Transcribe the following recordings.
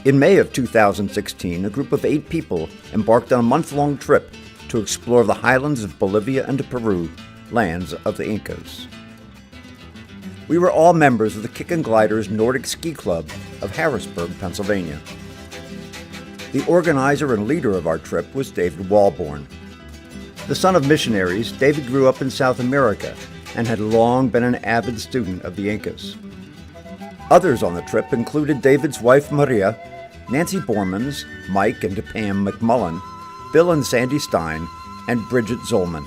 In May of 2016, a group of 8 people embarked on a month-long trip to explore the highlands of Bolivia and Peru, lands of the Incas. We were all members of the Kick and Gliders Nordic Ski Club of Harrisburg, Pennsylvania. The organizer and leader of our trip was David Walborn. The son of missionaries, David grew up in South America and had long been an avid student of the Incas. Others on the trip included David's wife Maria, Nancy Bormans, Mike and Pam McMullen, Bill and Sandy Stein, and Bridget Zolman.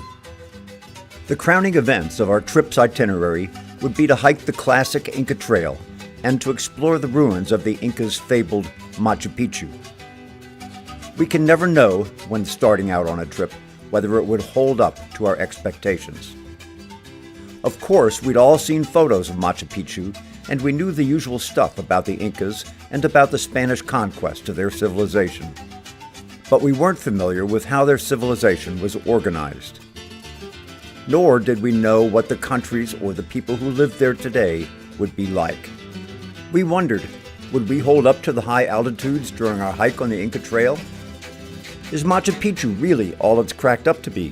The crowning events of our trip's itinerary would be to hike the Classic Inca Trail and to explore the ruins of the Incas' fabled Machu Picchu. We can never know, when starting out on a trip, whether it would hold up to our expectations. Of course, we'd all seen photos of Machu Picchu, and we knew the usual stuff about the Incas and about the Spanish conquest of their civilization. But we weren't familiar with how their civilization was organized. Nor did we know what the countries or the people who lived there today would be like. We wondered, would we hold up to the high altitudes during our hike on the Inca Trail? Is Machu Picchu really all it's cracked up to be?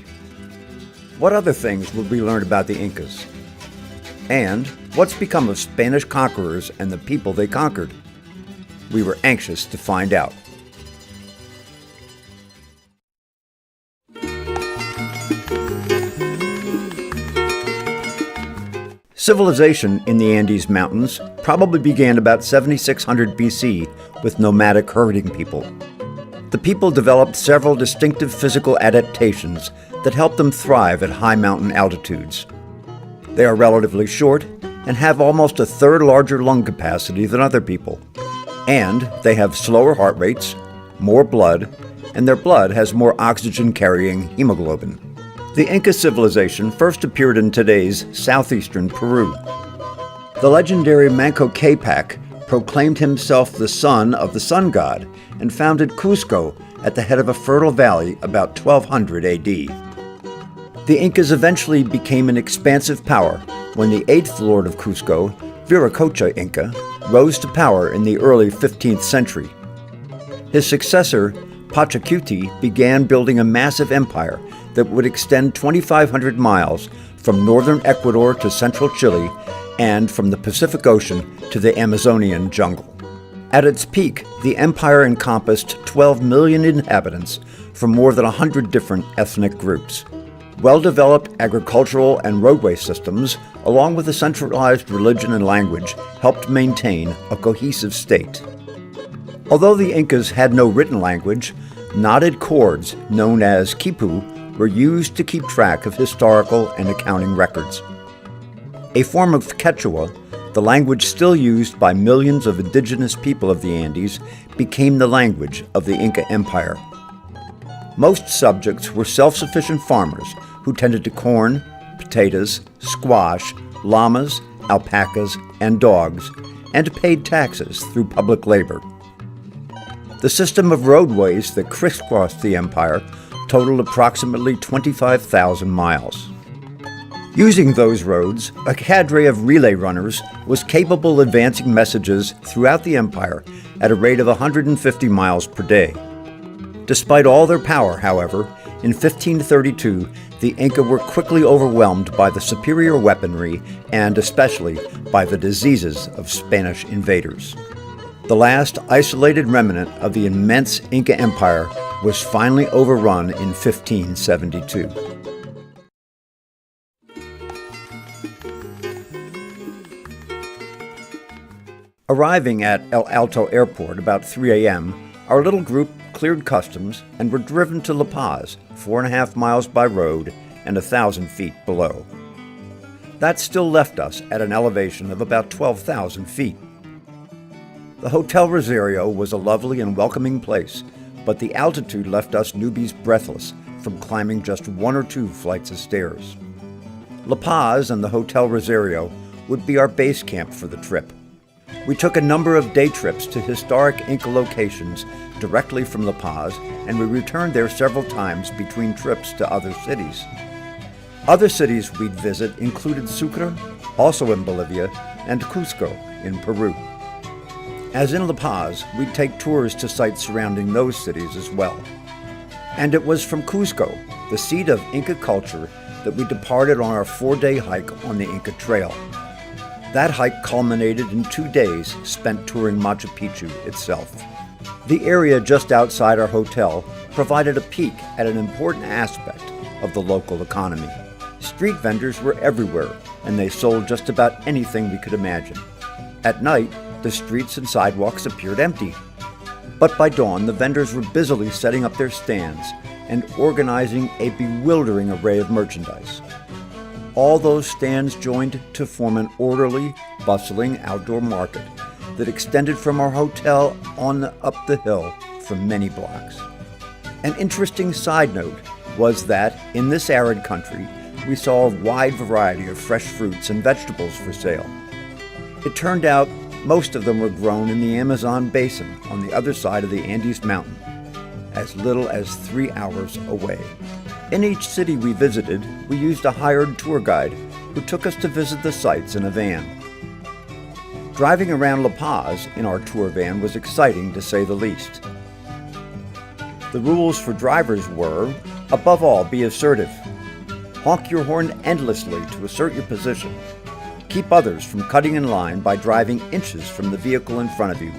What other things would we learn about the Incas? And what's become of Spanish conquerors and the people they conquered? We were anxious to find out. Civilization in the Andes Mountains probably began about 7600 BC with nomadic herding people. The people developed several distinctive physical adaptations that helped them thrive at high mountain altitudes. They are relatively short and have almost a third larger lung capacity than other people. And they have slower heart rates, more blood, and their blood has more oxygen-carrying hemoglobin. The Inca civilization first appeared in today's southeastern Peru. The legendary Manco Capac proclaimed himself the son of the sun god and founded Cusco at the head of a fertile valley about 1200 AD. The Incas eventually became an expansive power when the 8th lord of Cusco, Viracocha Inca, rose to power in the early 15th century. His successor, Pachacuti, began building a massive empire that would extend 2,500 miles from northern Ecuador to central Chile and from the Pacific Ocean to the Amazonian jungle. At its peak, the empire encompassed 12 million inhabitants from more than 100 different ethnic groups. Well-developed agricultural and roadway systems, along with a centralized religion and language, helped maintain a cohesive state. Although the Incas had no written language, knotted cords, known as quipu, were used to keep track of historical and accounting records. A form of Quechua, the language still used by millions of indigenous people of the Andes, became the language of the Inca Empire. Most subjects were self-sufficient farmers who tended to corn, potatoes, squash, llamas, alpacas, and dogs, and paid taxes through public labor. The system of roadways that crisscrossed the empire totaled approximately 25,000 miles. Using those roads, a cadre of relay runners was capable of advancing messages throughout the empire at a rate of 150 miles per day. Despite all their power, however, in 1532, the Inca were quickly overwhelmed by the superior weaponry and especially by the diseases of Spanish invaders. The last isolated remnant of the immense Inca Empire was finally overrun in 1572. Arriving at El Alto Airport about 3 a.m., our little group cleared customs and were driven to La Paz, 4.5 miles by road and 1,000 feet below. That still left us at an elevation of about 12,000 feet. The Hotel Rosario was a lovely and welcoming place, but the altitude left us newbies breathless from climbing just 1 or 2 flights of stairs. La Paz and the Hotel Rosario would be our base camp for the trip. We took a number of day trips to historic Inca locations directly from La Paz, and we returned there several times between trips to other cities. Other cities we'd visit included Sucre, also in Bolivia, and Cusco in Peru. As in La Paz, we'd take tours to sites surrounding those cities as well. And it was from Cusco, the seat of Inca culture, that we departed on our 4-day hike on the Inca Trail. That hike culminated in 2 days spent touring Machu Picchu itself. The area just outside our hotel provided a peek at an important aspect of the local economy. Street vendors were everywhere, and they sold just about anything we could imagine. At night, the streets and sidewalks appeared empty. But by dawn, the vendors were busily setting up their stands and organizing a bewildering array of merchandise. All those stands joined to form an orderly, bustling outdoor market that extended from our hotel on up the hill for many blocks. An interesting side note was that in this arid country, we saw a wide variety of fresh fruits and vegetables for sale. It turned out most of them were grown in the Amazon basin on the other side of the Andes Mountain, as little as 3 hours away. In each city we visited, we used a hired tour guide who took us to visit the sites in a van. Driving around La Paz in our tour van was exciting to say the least. The rules for drivers were, above all, be assertive. Honk your horn endlessly to assert your position. Keep others from cutting in line by driving inches from the vehicle in front of you.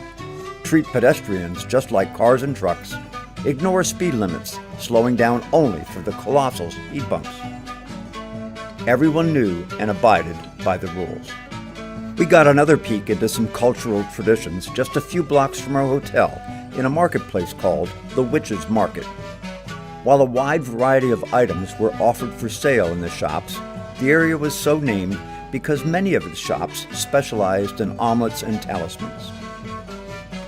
Treat pedestrians just like cars and trucks. Ignore speed limits, slowing down only for the colossal speed bumps. Everyone knew and abided by the rules. We got another peek into some cultural traditions just a few blocks from our hotel in a marketplace called the Witches' Market. While a wide variety of items were offered for sale in the shops, the area was so named because many of its shops specialized in omelets and talismans.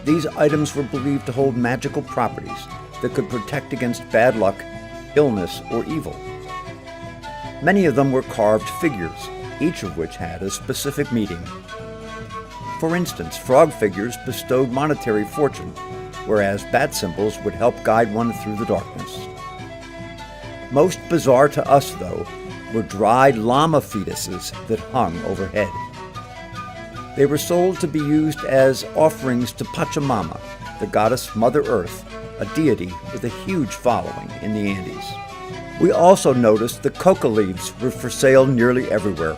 These items were believed to hold magical properties that could protect against bad luck, illness, or evil. Many of them were carved figures, each of which had a specific meaning. For instance, frog figures bestowed monetary fortune, whereas bat symbols would help guide one through the darkness. Most bizarre to us, though, were dried llama fetuses that hung overhead. They were sold to be used as offerings to Pachamama, the goddess Mother Earth, a deity with a huge following in the Andes. We also noticed that coca leaves were for sale nearly everywhere.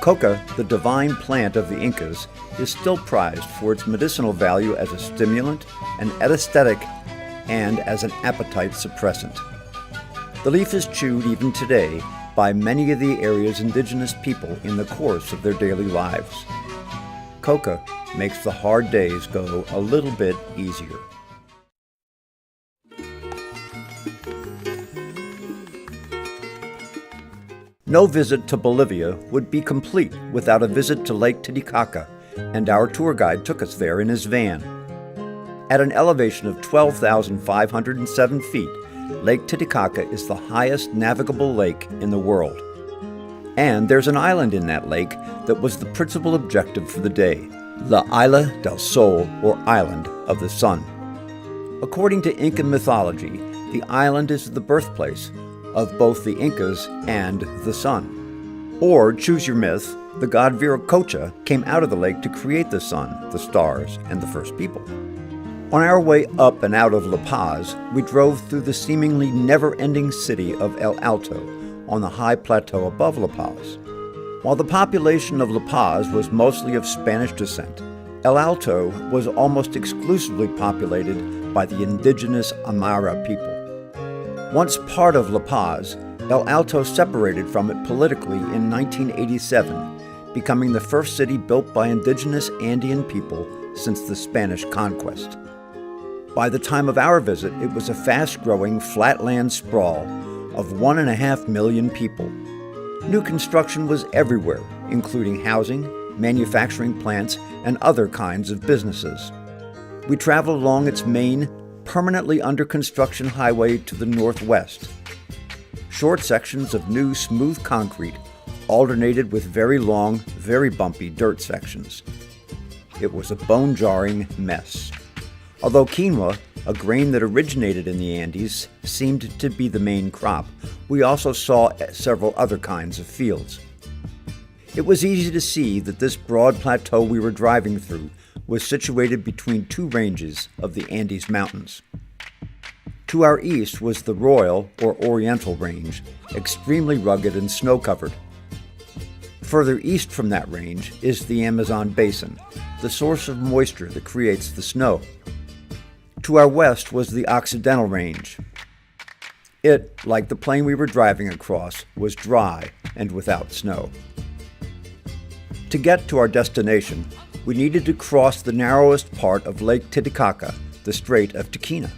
Coca, the divine plant of the Incas, is still prized for its medicinal value as a stimulant, an anesthetic, and as an appetite suppressant. The leaf is chewed even today by many of the area's indigenous people in the course of their daily lives. Coca makes the hard days go a little bit easier. No visit to Bolivia would be complete without a visit to Lake Titicaca, and our tour guide took us there in his van. At an elevation of 12,507 feet, Lake Titicaca is the highest navigable lake in the world. And there's an island in that lake that was the principal objective for the day, La Isla del Sol, or Island of the Sun. According to Inca mythology, the island is the birthplace of both the Incas and the sun. Or, choose your myth, the god Viracocha came out of the lake to create the sun, the stars, and the first people. On our way up and out of La Paz, we drove through the seemingly never-ending city of El Alto on the high plateau above La Paz. While the population of La Paz was mostly of Spanish descent, El Alto was almost exclusively populated by the indigenous Aymara people. Once part of La Paz, El Alto separated from it politically in 1987, becoming the first city built by indigenous Andean people since the Spanish conquest. By the time of our visit, it was a fast-growing, flatland sprawl of 1.5 million people. New construction was everywhere, including housing, manufacturing plants, and other kinds of businesses. We traveled along its main, permanently under construction highway to the northwest. Short sections of new, smooth concrete alternated with very long, very bumpy dirt sections. It was a bone-jarring mess. Although quinoa, a grain that originated in the Andes, seemed to be the main crop, we also saw several other kinds of fields. It was easy to see that this broad plateau we were driving through was situated between two ranges of the Andes Mountains. To our east was the Royal or Oriental Range, extremely rugged and snow-covered. Further east from that range is the Amazon Basin, the source of moisture that creates the snow. To our west was the Occidental Range. It, like the plain we were driving across, was dry and without snow. To get to our destination, we needed to cross the narrowest part of Lake Titicaca, the Strait of Tiquina.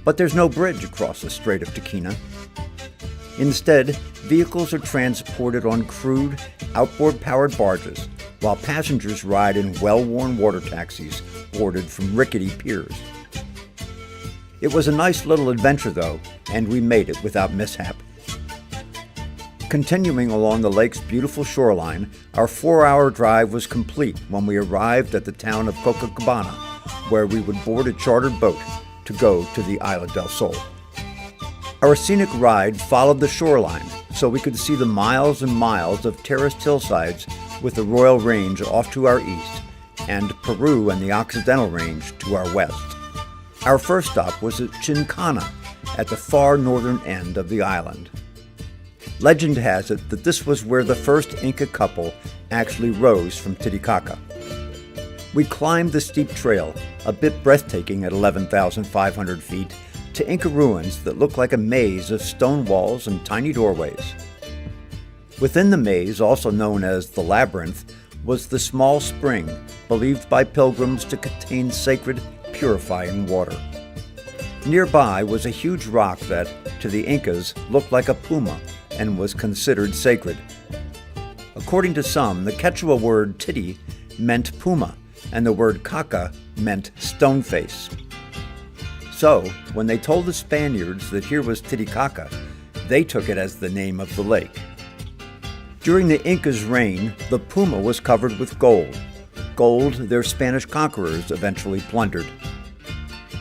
But there's no bridge across the Strait of Tiquina. Instead, vehicles are transported on crude, outboard-powered barges, while passengers ride in well-worn water taxis boarded from rickety piers. It was a nice little adventure, though, and we made it without mishap. Continuing along the lake's beautiful shoreline, our 4-hour drive was complete when we arrived at the town of Copacabana, where we would board a chartered boat to go to the Isla del Sol. Our scenic ride followed the shoreline, so we could see the miles and miles of terraced hillsides with the Royal Range off to our east, and Peru and the Occidental Range to our west. Our first stop was at Chincana, at the far northern end of the island. Legend has it that this was where the first Inca couple actually rose from Titicaca. We climbed the steep trail, a bit breathtaking at 11,500 feet, to Inca ruins that look like a maze of stone walls and tiny doorways. Within the maze, also known as the Labyrinth, was the small spring believed by pilgrims to contain sacred, purifying water. Nearby was a huge rock that, to the Incas, looked like a puma and was considered sacred. According to some, the Quechua word titi meant puma, and the word caca meant stone face. So, when they told the Spaniards that here was Titicaca, they took it as the name of the lake. During the Incas' reign, the puma was covered with gold. Gold their Spanish conquerors eventually plundered.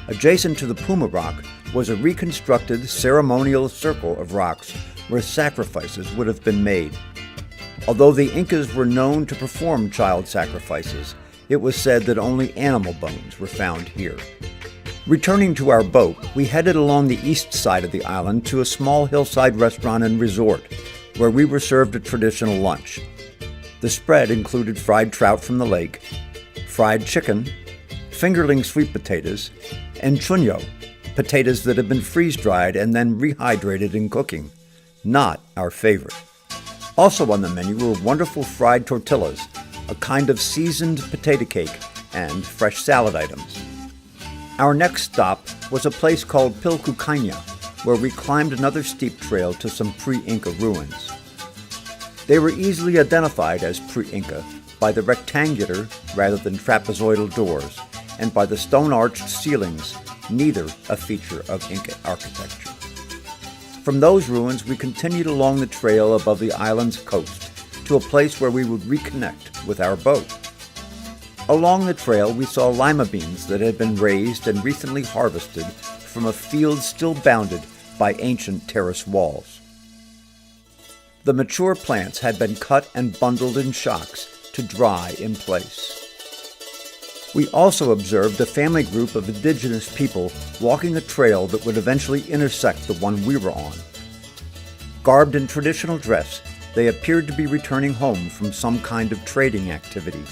Adjacent to the Puma Rock was a reconstructed ceremonial circle of rocks where sacrifices would have been made. Although the Incas were known to perform child sacrifices, it was said that only animal bones were found here. Returning to our boat, we headed along the east side of the island to a small hillside restaurant and resort, where we were served a traditional lunch. The spread included fried trout from the lake, fried chicken, fingerling sweet potatoes, and chuño, potatoes that had been freeze-dried and then rehydrated in cooking. Not our favorite. Also on the menu were wonderful fried tortillas, a kind of seasoned potato cake, and fresh salad items. Our next stop was a place called Pilcucaña, where we climbed another steep trail to some pre-Inca ruins. They were easily identified as pre-Inca by the rectangular rather than trapezoidal doors, and by the stone-arched ceilings, neither a feature of Inca architecture. From those ruins, we continued along the trail above the island's coast to a place where we would reconnect with our boat. Along the trail, we saw lima beans that had been raised and recently harvested from a field still bounded by ancient terrace walls. The mature plants had been cut and bundled in shocks to dry in place. We also observed a family group of indigenous people walking a trail that would eventually intersect the one we were on. Garbed in traditional dress, they appeared to be returning home from some kind of trading activity.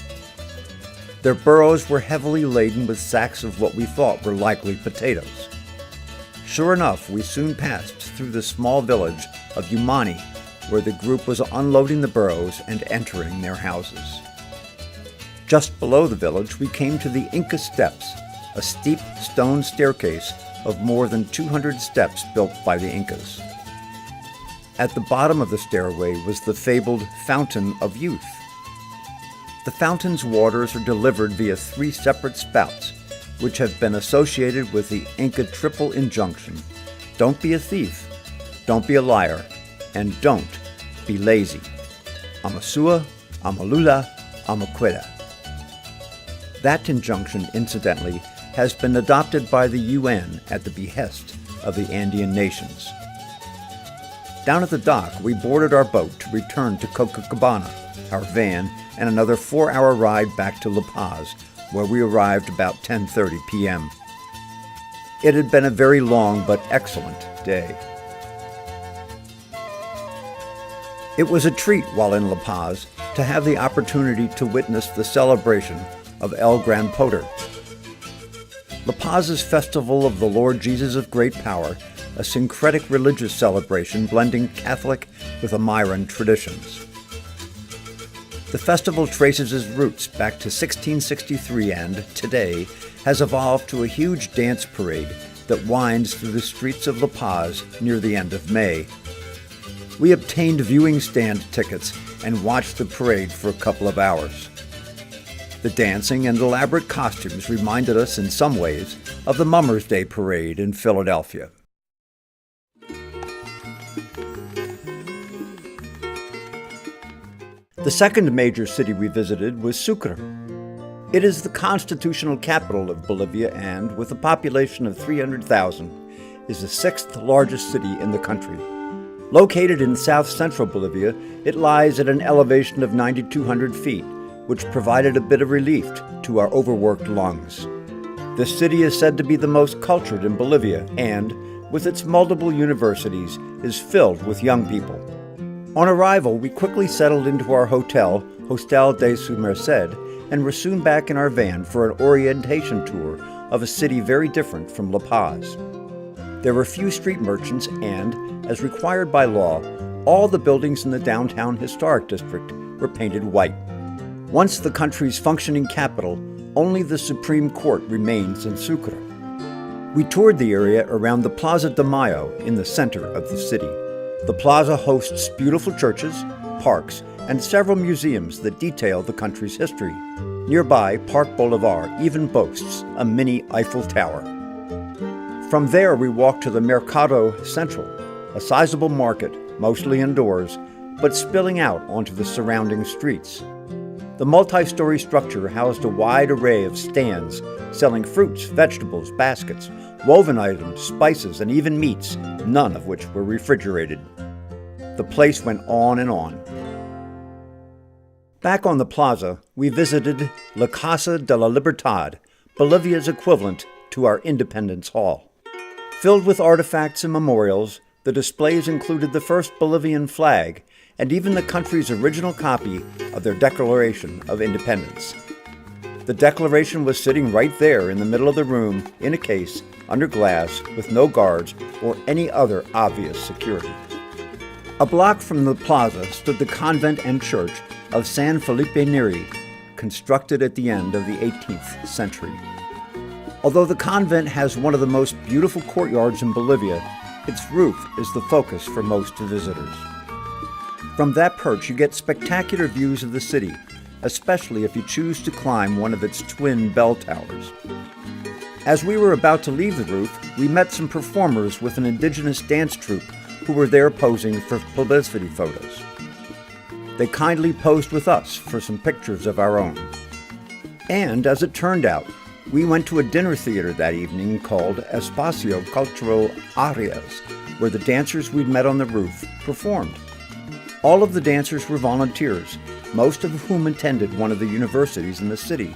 Their burros were heavily laden with sacks of what we thought were likely potatoes. Sure enough, we soon passed through the small village of Umani, where the group was unloading the burros and entering their houses. Just below the village, we came to the Inca Steps, a steep stone staircase of more than 200 steps built by the Incas. At the bottom of the stairway was the fabled Fountain of Youth. The fountain's waters are delivered via 3 separate spouts, which have been associated with the Inca triple injunction: don't be a thief, don't be a liar, and don't be lazy. Amasua, Amalula, Amaqueda. That injunction, incidentally, has been adopted by the UN at the behest of the Andean nations. Down at the dock, we boarded our boat to return to Copacabana, our van, and another 4-hour ride back to La Paz, where we arrived about 10:30 p.m. It had been a very long but excellent day. It was a treat while in La Paz to have the opportunity to witness the celebration of El Gran Poder. La Paz's Festival of the Lord Jesus of Great Power, a syncretic religious celebration blending Catholic with Amiran traditions. The festival traces its roots back to 1663 and, today, has evolved to a huge dance parade that winds through the streets of La Paz near the end of May. We obtained viewing stand tickets and watched the parade for a couple of hours. The dancing and elaborate costumes reminded us in some ways of the Mummers' Day Parade in Philadelphia. The second major city we visited was Sucre. It is the constitutional capital of Bolivia and, with a population of 300,000, is the sixth largest city in the country. Located in south-central Bolivia, it lies at an elevation of 9,200 feet, which provided a bit of relief to our overworked lungs. This city is said to be the most cultured in Bolivia and, with its multiple universities, is filled with young people. On arrival, we quickly settled into our hotel, Hostal de Su Merced, and were soon back in our van for an orientation tour of a city very different from La Paz. There were few street merchants and, as required by law, all the buildings in the downtown historic district were painted white. Once the country's functioning capital, only the Supreme Court remains in Sucre. We toured the area around the Plaza de Mayo in the center of the city. The plaza hosts beautiful churches, parks, and several museums that detail the country's history. Nearby, Park Boulevard even boasts a mini Eiffel Tower. From there, we walked to the Mercado Central, a sizable market, mostly indoors, but spilling out onto the surrounding streets. The multi-story structure housed a wide array of stands selling fruits, vegetables, baskets, woven items, spices, and even meats, none of which were refrigerated. The place went on and on. Back on the plaza, we visited La Casa de la Libertad, Bolivia's equivalent to our Independence Hall. Filled with artifacts and memorials, the displays included the first Bolivian flag and even the country's original copy of their Declaration of Independence. The Declaration was sitting right there in the middle of the room in a case, under glass, with no guards or any other obvious security. A block from the plaza stood the convent and church of San Felipe Neri, constructed at the end of the 18th century. Although the convent has one of the most beautiful courtyards in Bolivia, its roof is the focus for most visitors. From that perch, you get spectacular views of the city, especially if you choose to climb one of its twin bell towers. As we were about to leave the roof, we met some performers with an indigenous dance troupe who were there posing for publicity photos. They kindly posed with us for some pictures of our own. And as it turned out, we went to a dinner theater that evening called Espacio Cultural Arias, where the dancers we'd met on the roof performed. All of the dancers were volunteers, most of whom attended one of the universities in the city.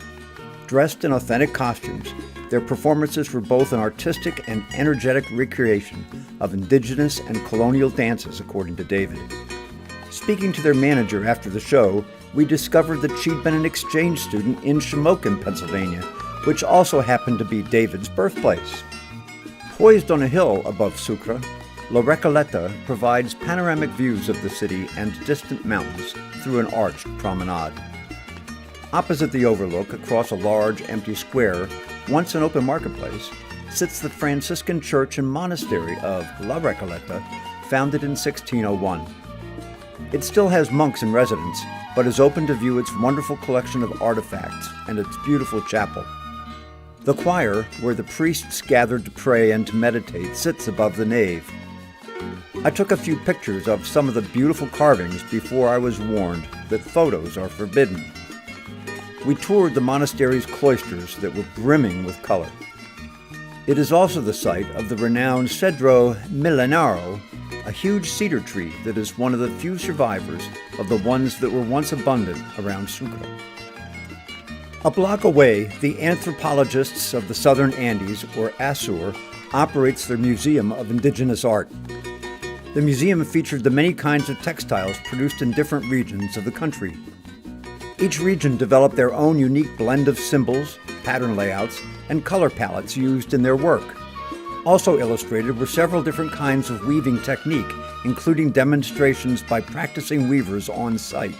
Dressed in authentic costumes, their performances were both an artistic and energetic recreation of indigenous and colonial dances, according to David. Speaking to their manager after the show, we discovered that she'd been an exchange student in Shamokin, Pennsylvania, which also happened to be David's birthplace. Poised on a hill above Sucre, La Recoleta provides panoramic views of the city and distant mountains through an arched promenade. Opposite the overlook, across a large, empty square, once an open marketplace, sits the Franciscan church and monastery of La Recoleta, founded in 1601. It still has monks in residence, but is open to view its wonderful collection of artifacts and its beautiful chapel. The choir, where the priests gathered to pray and to meditate, sits above the nave. I took a few pictures of some of the beautiful carvings before I was warned that photos are forbidden. We toured the monastery's cloisters that were brimming with color. It is also the site of the renowned Cedro Milenario, a huge cedar tree that is one of the few survivors of the ones that were once abundant around Sucre. A block away, the Anthropologists of the Southern Andes, or ASUR, operates their Museum of Indigenous Art. The museum featured the many kinds of textiles produced in different regions of the country. Each region developed their own unique blend of symbols, pattern layouts, and color palettes used in their work. Also illustrated were several different kinds of weaving technique, including demonstrations by practicing weavers on site.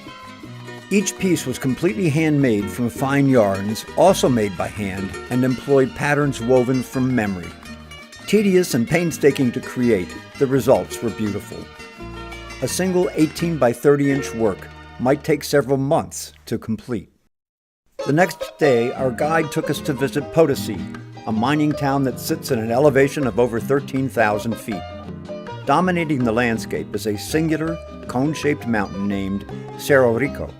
Each piece was completely handmade from fine yarns, also made by hand, and employed patterns woven from memory. Tedious and painstaking to create, the results were beautiful. A single 18 by 30-inch work might take several months to complete. The next day, our guide took us to visit Potosí, a mining town that sits at an elevation of over 13,000 feet. Dominating the landscape is a singular, cone-shaped mountain named Cerro Rico.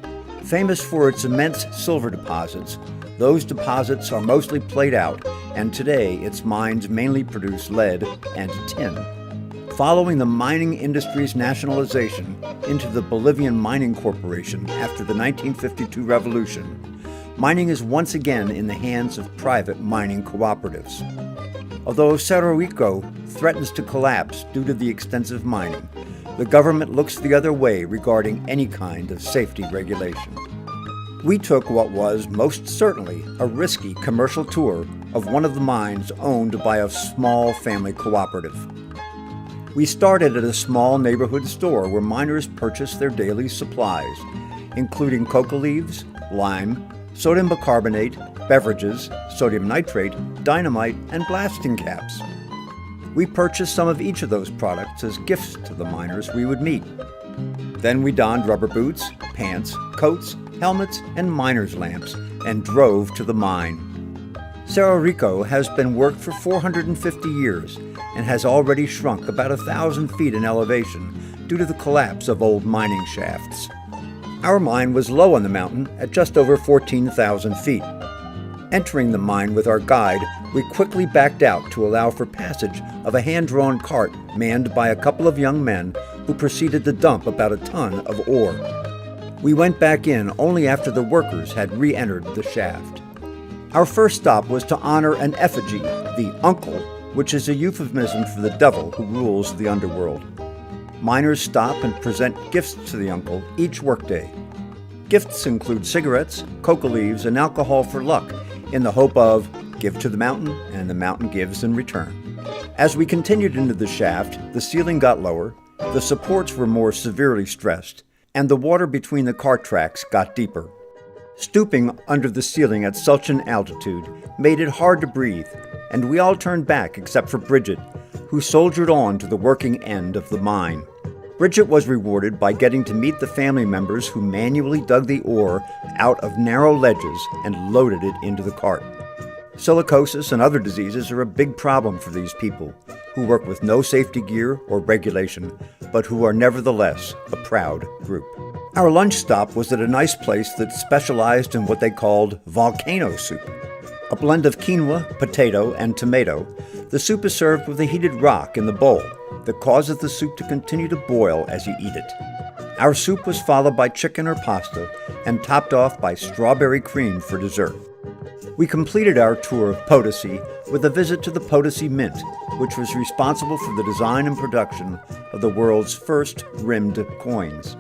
Famous for its immense silver deposits, those deposits are mostly played out, and today its mines mainly produce lead and tin. Following the mining industry's nationalization into the Bolivian Mining Corporation after the 1952 revolution, mining is once again in the hands of private mining cooperatives. Although Cerro Rico threatens to collapse due to the extensive mining, the government looks the other way regarding any kind of safety regulation. We took what was, most certainly, a risky commercial tour of one of the mines owned by a small family cooperative. We started at a small neighborhood store where miners purchased their daily supplies, including coca leaves, lime, sodium bicarbonate, beverages, sodium nitrate, dynamite, and blasting caps. We purchased some of each of those products as gifts to the miners we would meet. Then we donned rubber boots, pants, coats, helmets, and miner's lamps and drove to the mine. Cerro Rico has been worked for 450 years and has already shrunk about 1,000 feet in elevation due to the collapse of old mining shafts. Our mine was low on the mountain at just over 14,000 feet. Entering the mine with our guide, we quickly backed out to allow for passage of a hand-drawn cart manned by a couple of young men who proceeded to dump about a ton of ore. We went back in only after the workers had re-entered the shaft. Our first stop was to honor an effigy, the uncle, which is a euphemism for the devil who rules the underworld. Miners stop and present gifts to the uncle each workday. Gifts include cigarettes, coca leaves, and alcohol for luck, in the hope of give to the mountain and the mountain gives in return. As we continued into the shaft, the ceiling got lower, the supports were more severely stressed, and the water between the cart tracks got deeper. Stooping under the ceiling at such an altitude made it hard to breathe, and we all turned back except for Bridget, who soldiered on to the working end of the mine. Bridget was rewarded by getting to meet the family members who manually dug the ore out of narrow ledges and loaded it into the cart. Silicosis and other diseases are a big problem for these people, who work with no safety gear or regulation, but who are nevertheless a proud group. Our lunch stop was at a nice place that specialized in what they called volcano soup. A blend of quinoa, potato, and tomato, the soup is served with a heated rock in the bowl that causes the soup to continue to boil as you eat it. Our soup was followed by chicken or pasta and topped off by strawberry cream for dessert. We completed our tour of Potosí with a visit to the Potosí Mint, which was responsible for the design and production of the world's first rimmed coins.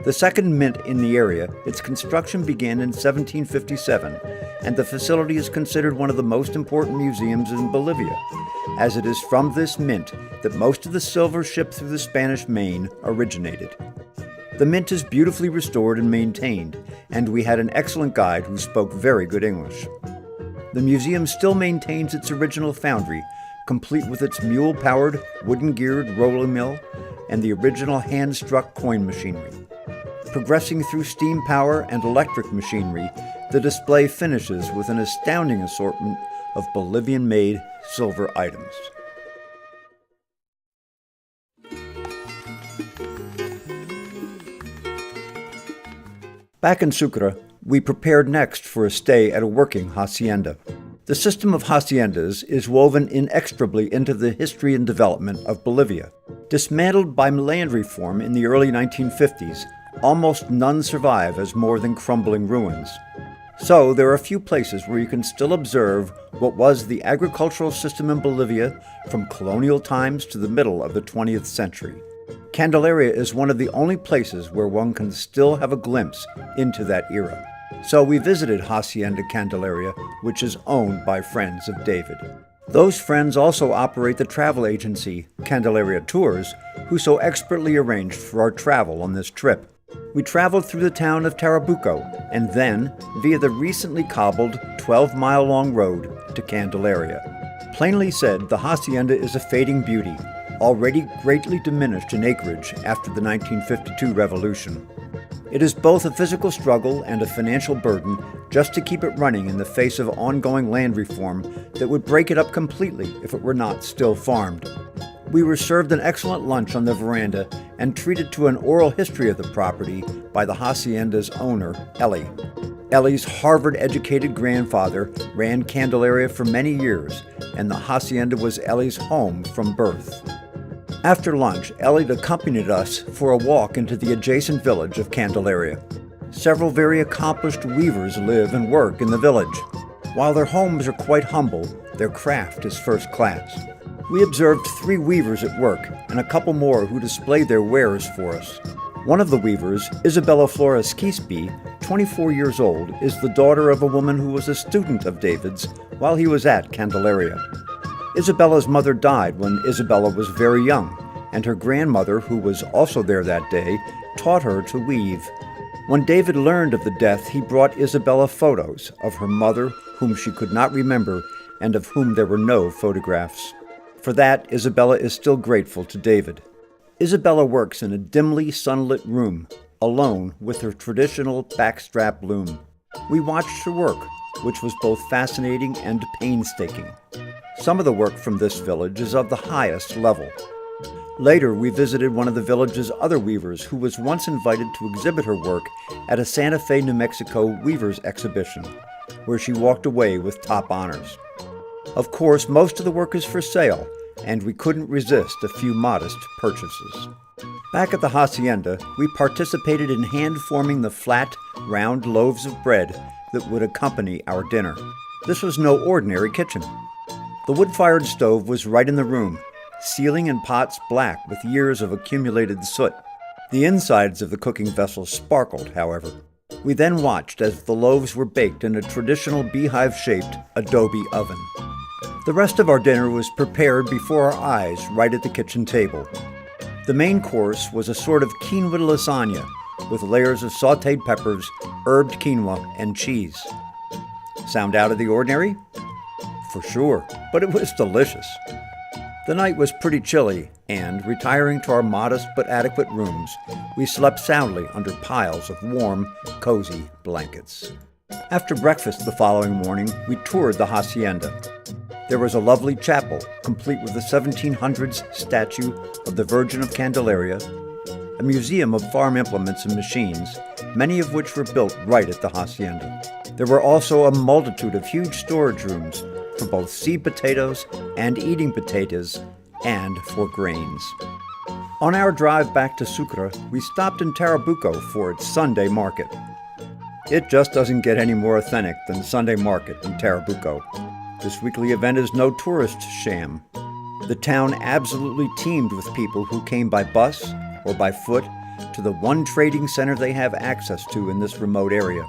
The second mint in the area, its construction began in 1757, and the facility is considered one of the most important museums in Bolivia, as it is from this mint that most of the silver shipped through the Spanish Main originated. The mint is beautifully restored and maintained, and we had an excellent guide who spoke very good English. The museum still maintains its original foundry, complete with its mule-powered, wooden-geared rolling mill and the original hand-struck coin machinery. Progressing through steam power and electric machinery, the display finishes with an astounding assortment of Bolivian-made silver items. Back in Sucre, we prepared next for a stay at a working hacienda. The system of haciendas is woven inextricably into the history and development of Bolivia. Dismantled by land reform in the early 1950s, almost none survive as more than crumbling ruins. So there are a few places where you can still observe what was the agricultural system in Bolivia from colonial times to the middle of the 20th century. Candelaria is one of the only places where one can still have a glimpse into that era. So we visited Hacienda Candelaria, which is owned by friends of David. Those friends also operate the travel agency, Candelaria Tours, who so expertly arranged for our travel on this trip. We traveled through the town of Trabuco and then via the recently cobbled 12-mile-long road to Candelaria. Plainly said, the hacienda is a fading beauty, already greatly diminished in acreage after the 1952 revolution. It is both a physical struggle and a financial burden just to keep it running in the face of ongoing land reform that would break it up completely if it were not still farmed. We were served an excellent lunch on the veranda and treated to an oral history of the property by the hacienda's owner, Ellie. Ellie's Harvard-educated grandfather ran Candelaria for many years, and the hacienda was Ellie's home from birth. After lunch, Ellie accompanied us for a walk into the adjacent village of Candelaria. Several very accomplished weavers live and work in the village. While their homes are quite humble, their craft is first class. We observed 3 weavers at work and a couple more who displayed their wares for us. One of the weavers, Isabella Flores Quispe, 24 years old, is the daughter of a woman who was a student of David's while he was at Candelaria. Isabella's mother died when Isabella was very young, and her grandmother, who was also there that day, taught her to weave. When David learned of the death, he brought Isabella photos of her mother, whom she could not remember, and of whom there were no photographs. For that, Isabella is still grateful to David. Isabella works in a dimly sunlit room, alone with her traditional backstrap loom. We watched her work, which was both fascinating and painstaking. Some of the work from this village is of the highest level. Later, we visited one of the village's other weavers who was once invited to exhibit her work at a Santa Fe, New Mexico weavers exhibition, where she walked away with top honors. Of course, most of the work is for sale, and we couldn't resist a few modest purchases. Back at the hacienda, we participated in hand-forming the flat, round loaves of bread that would accompany our dinner. This was no ordinary kitchen. The wood-fired stove was right in the room, ceiling and pots black with years of accumulated soot. The insides of the cooking vessels sparkled, however. We then watched as the loaves were baked in a traditional beehive-shaped adobe oven. The rest of our dinner was prepared before our eyes right at the kitchen table. The main course was a sort of quinoa lasagna with layers of sautéed peppers, herbed quinoa, and cheese. Sound out of the ordinary? For sure, but it was delicious. The night was pretty chilly, and, retiring to our modest but adequate rooms, we slept soundly under piles of warm, cozy blankets. After breakfast the following morning, we toured the hacienda. There was a lovely chapel, complete with a 1700s statue of the Virgin of Candelaria, a museum of farm implements and machines, many of which were built right at the hacienda. There were also a multitude of huge storage rooms for both seed potatoes and eating potatoes, and for grains. On our drive back to Sucre, we stopped in Trabuco for its Sunday market. It just doesn't get any more authentic than Sunday market in Trabuco. This weekly event is no tourist sham. The town absolutely teemed with people who came by bus or by foot to the one trading center they have access to in this remote area.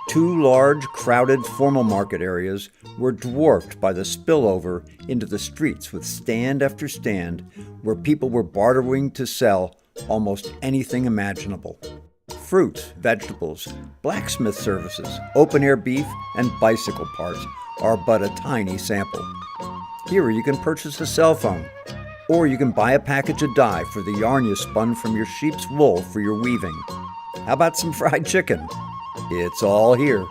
2 large, crowded formal market areas were dwarfed by the spillover into the streets with stand after stand where people were bartering to sell almost anything imaginable. Fruit, vegetables, blacksmith services, open-air beef, and bicycle parts are but a tiny sample. Here you can purchase a cell phone, or you can buy a package of dye for the yarn you spun from your sheep's wool for your weaving. How about some fried chicken? It's all here.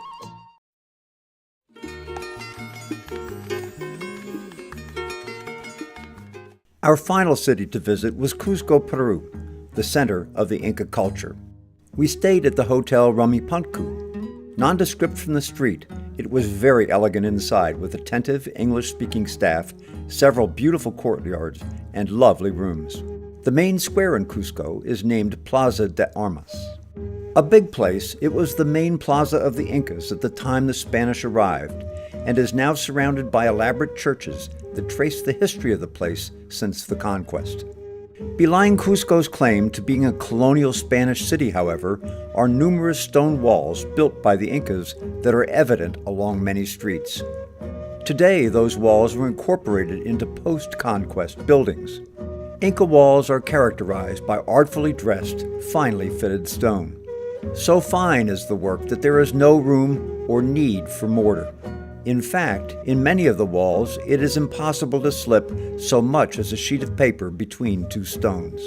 Our final city to visit was Cusco, Peru, the center of the Inca culture. We stayed at the Hotel Rumipunku. Nondescript from the street, it was very elegant inside with attentive English-speaking staff, several beautiful courtyards, and lovely rooms. The main square in Cusco is named Plaza de Armas. A big place, it was the main plaza of the Incas at the time the Spanish arrived, and is now surrounded by elaborate churches that trace the history of the place since the conquest. Belying Cusco's claim to being a colonial Spanish city, however, are numerous stone walls built by the Incas that are evident along many streets. Today, those walls were incorporated into post-conquest buildings. Inca walls are characterized by artfully dressed, finely fitted stone. So fine is the work that there is no room or need for mortar. In fact, in many of the walls, it is impossible to slip so much as a sheet of paper between two stones.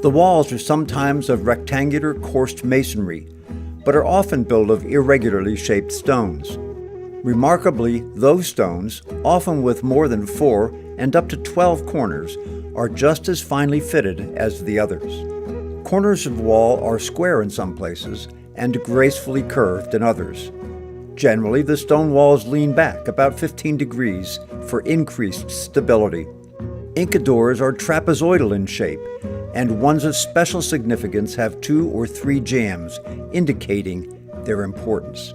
The walls are sometimes of rectangular coursed masonry, but are often built of irregularly shaped stones. Remarkably, those stones, often with more than 4 and up to 12 corners, are just as finely fitted as the others. Corners of wall are square in some places and gracefully curved in others. Generally, the stone walls lean back about 15 degrees for increased stability. Inca doors are trapezoidal in shape, and ones of special significance have 2 or 3 jambs, indicating their importance.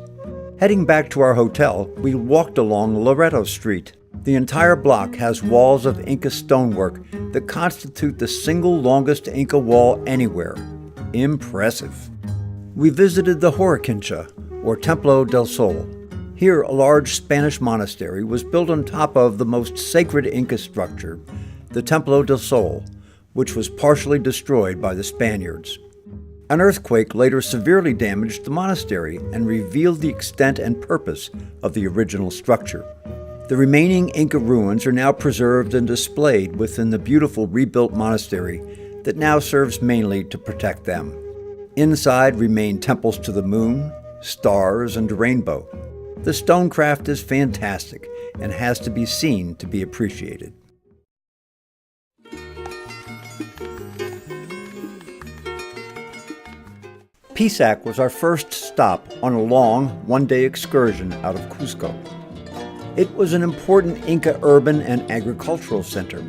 Heading back to our hotel, we walked along Loreto Street. The entire block has walls of Inca stonework that constitute the single longest Inca wall anywhere. Impressive. We visited the Horiquincha, or Templo del Sol. Here, a large Spanish monastery was built on top of the most sacred Inca structure, the Templo del Sol, which was partially destroyed by the Spaniards. An earthquake later severely damaged the monastery and revealed the extent and purpose of the original structure. The remaining Inca ruins are now preserved and displayed within the beautiful rebuilt monastery that now serves mainly to protect them. Inside remain temples to the moon, stars, and rainbow. The stonecraft is fantastic and has to be seen to be appreciated. Pisac was our first stop on a long, one-day excursion out of Cusco. It was an important Inca urban and agricultural center.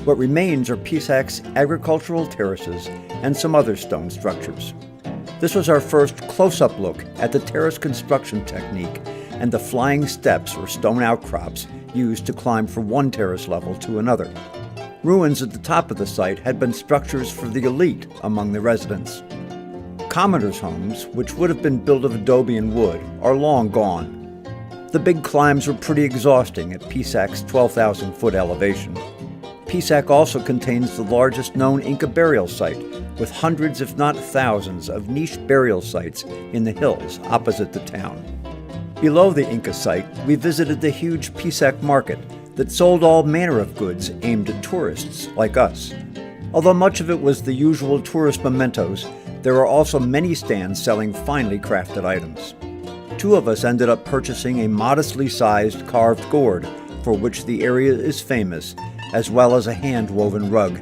What remains are Pisac's agricultural terraces and some other stone structures. This was our first close-up look at the terrace construction technique and the flying steps or stone outcrops used to climb from one terrace level to another. Ruins at the top of the site had been structures for the elite among the residents. Commoners' homes, which would have been built of adobe and wood, are long gone. The big climbs were pretty exhausting at Pisac's 12,000-foot elevation. Pisac also contains the largest known Inca burial site, with hundreds if not thousands of niche burial sites in the hills opposite the town. Below the Inca site, we visited the huge Pisac market that sold all manner of goods aimed at tourists like us. Although much of it was the usual tourist mementos, there are also many stands selling finely crafted items. 2 of us ended up purchasing a modestly sized carved gourd, for which the area is famous, as well as a hand-woven rug.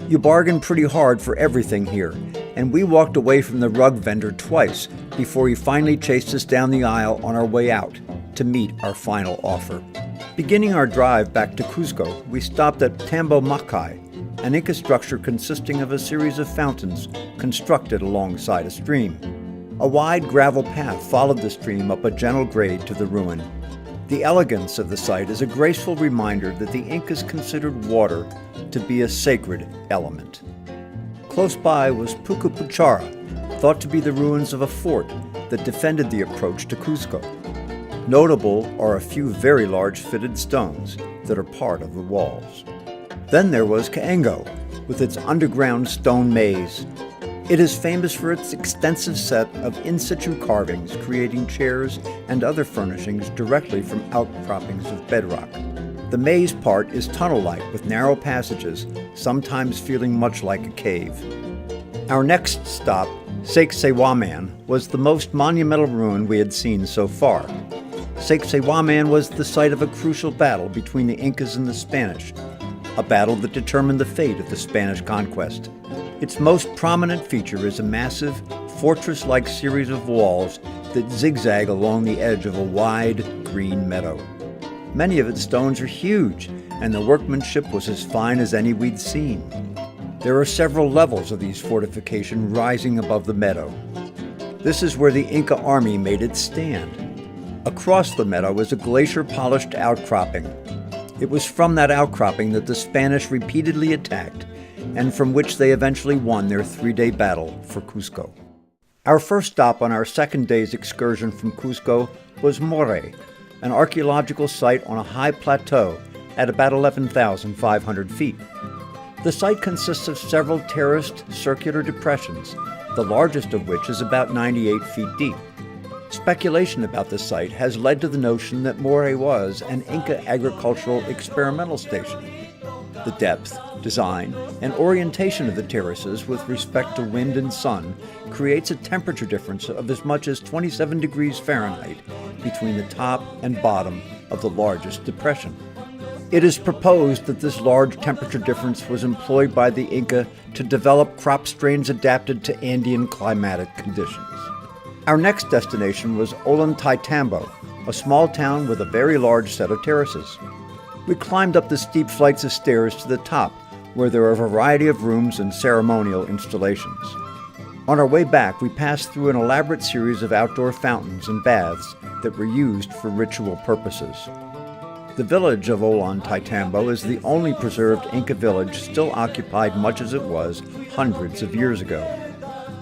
You bargain pretty hard for everything here, and we walked away from the rug vendor twice before he finally chased us down the aisle on our way out to meet our final offer. Beginning our drive back to Cusco, we stopped at Tambo Macay, an Inca structure consisting of a series of fountains constructed alongside a stream. A wide gravel path followed the stream up a gentle grade to the ruin. The elegance of the site is a graceful reminder that the Incas considered water to be a sacred element. Close by was Pucupuchara, thought to be the ruins of a fort that defended the approach to Cusco. Notable are a few very large fitted stones that are part of the walls. Then there was Caengo, with its underground stone maze. It is famous for its extensive set of in-situ carvings, creating chairs and other furnishings directly from outcroppings of bedrock. The maze part is tunnel-like with narrow passages, sometimes feeling much like a cave. Our next stop, Sacsayhuaman, was the most monumental ruin we had seen so far. Sacsayhuaman was the site of a crucial battle between the Incas and the Spanish, a battle that determined the fate of the Spanish conquest. Its most prominent feature is a massive, fortress-like series of walls that zigzag along the edge of a wide, green meadow. Many of its stones are huge, and the workmanship was as fine as any we'd seen. There are several levels of these fortifications rising above the meadow. This is where the Inca army made its stand. Across the meadow is a glacier-polished outcropping. It was from that outcropping that the Spanish repeatedly attacked, and from which they eventually won their 3-day battle for Cusco. Our first stop on our second day's excursion from Cusco was Moray, an archaeological site on a high plateau at about 11,500 feet. The site consists of several terraced circular depressions, the largest of which is about 98 feet deep. Speculation about the site has led to the notion that Moray was an Inca agricultural experimental station. The depth, design, and orientation of the terraces with respect to wind and sun creates a temperature difference of as much as 27 degrees Fahrenheit between the top and bottom of the largest depression. It is proposed that this large temperature difference was employed by the Inca to develop crop strains adapted to Andean climatic conditions. Our next destination was Ollantaytambo, a small town with a very large set of terraces. We climbed up the steep flights of stairs to the top, where there are a variety of rooms and ceremonial installations. On our way back, we passed through an elaborate series of outdoor fountains and baths that were used for ritual purposes. The village of Ollantaytambo is the only preserved Inca village still occupied much as it was hundreds of years ago.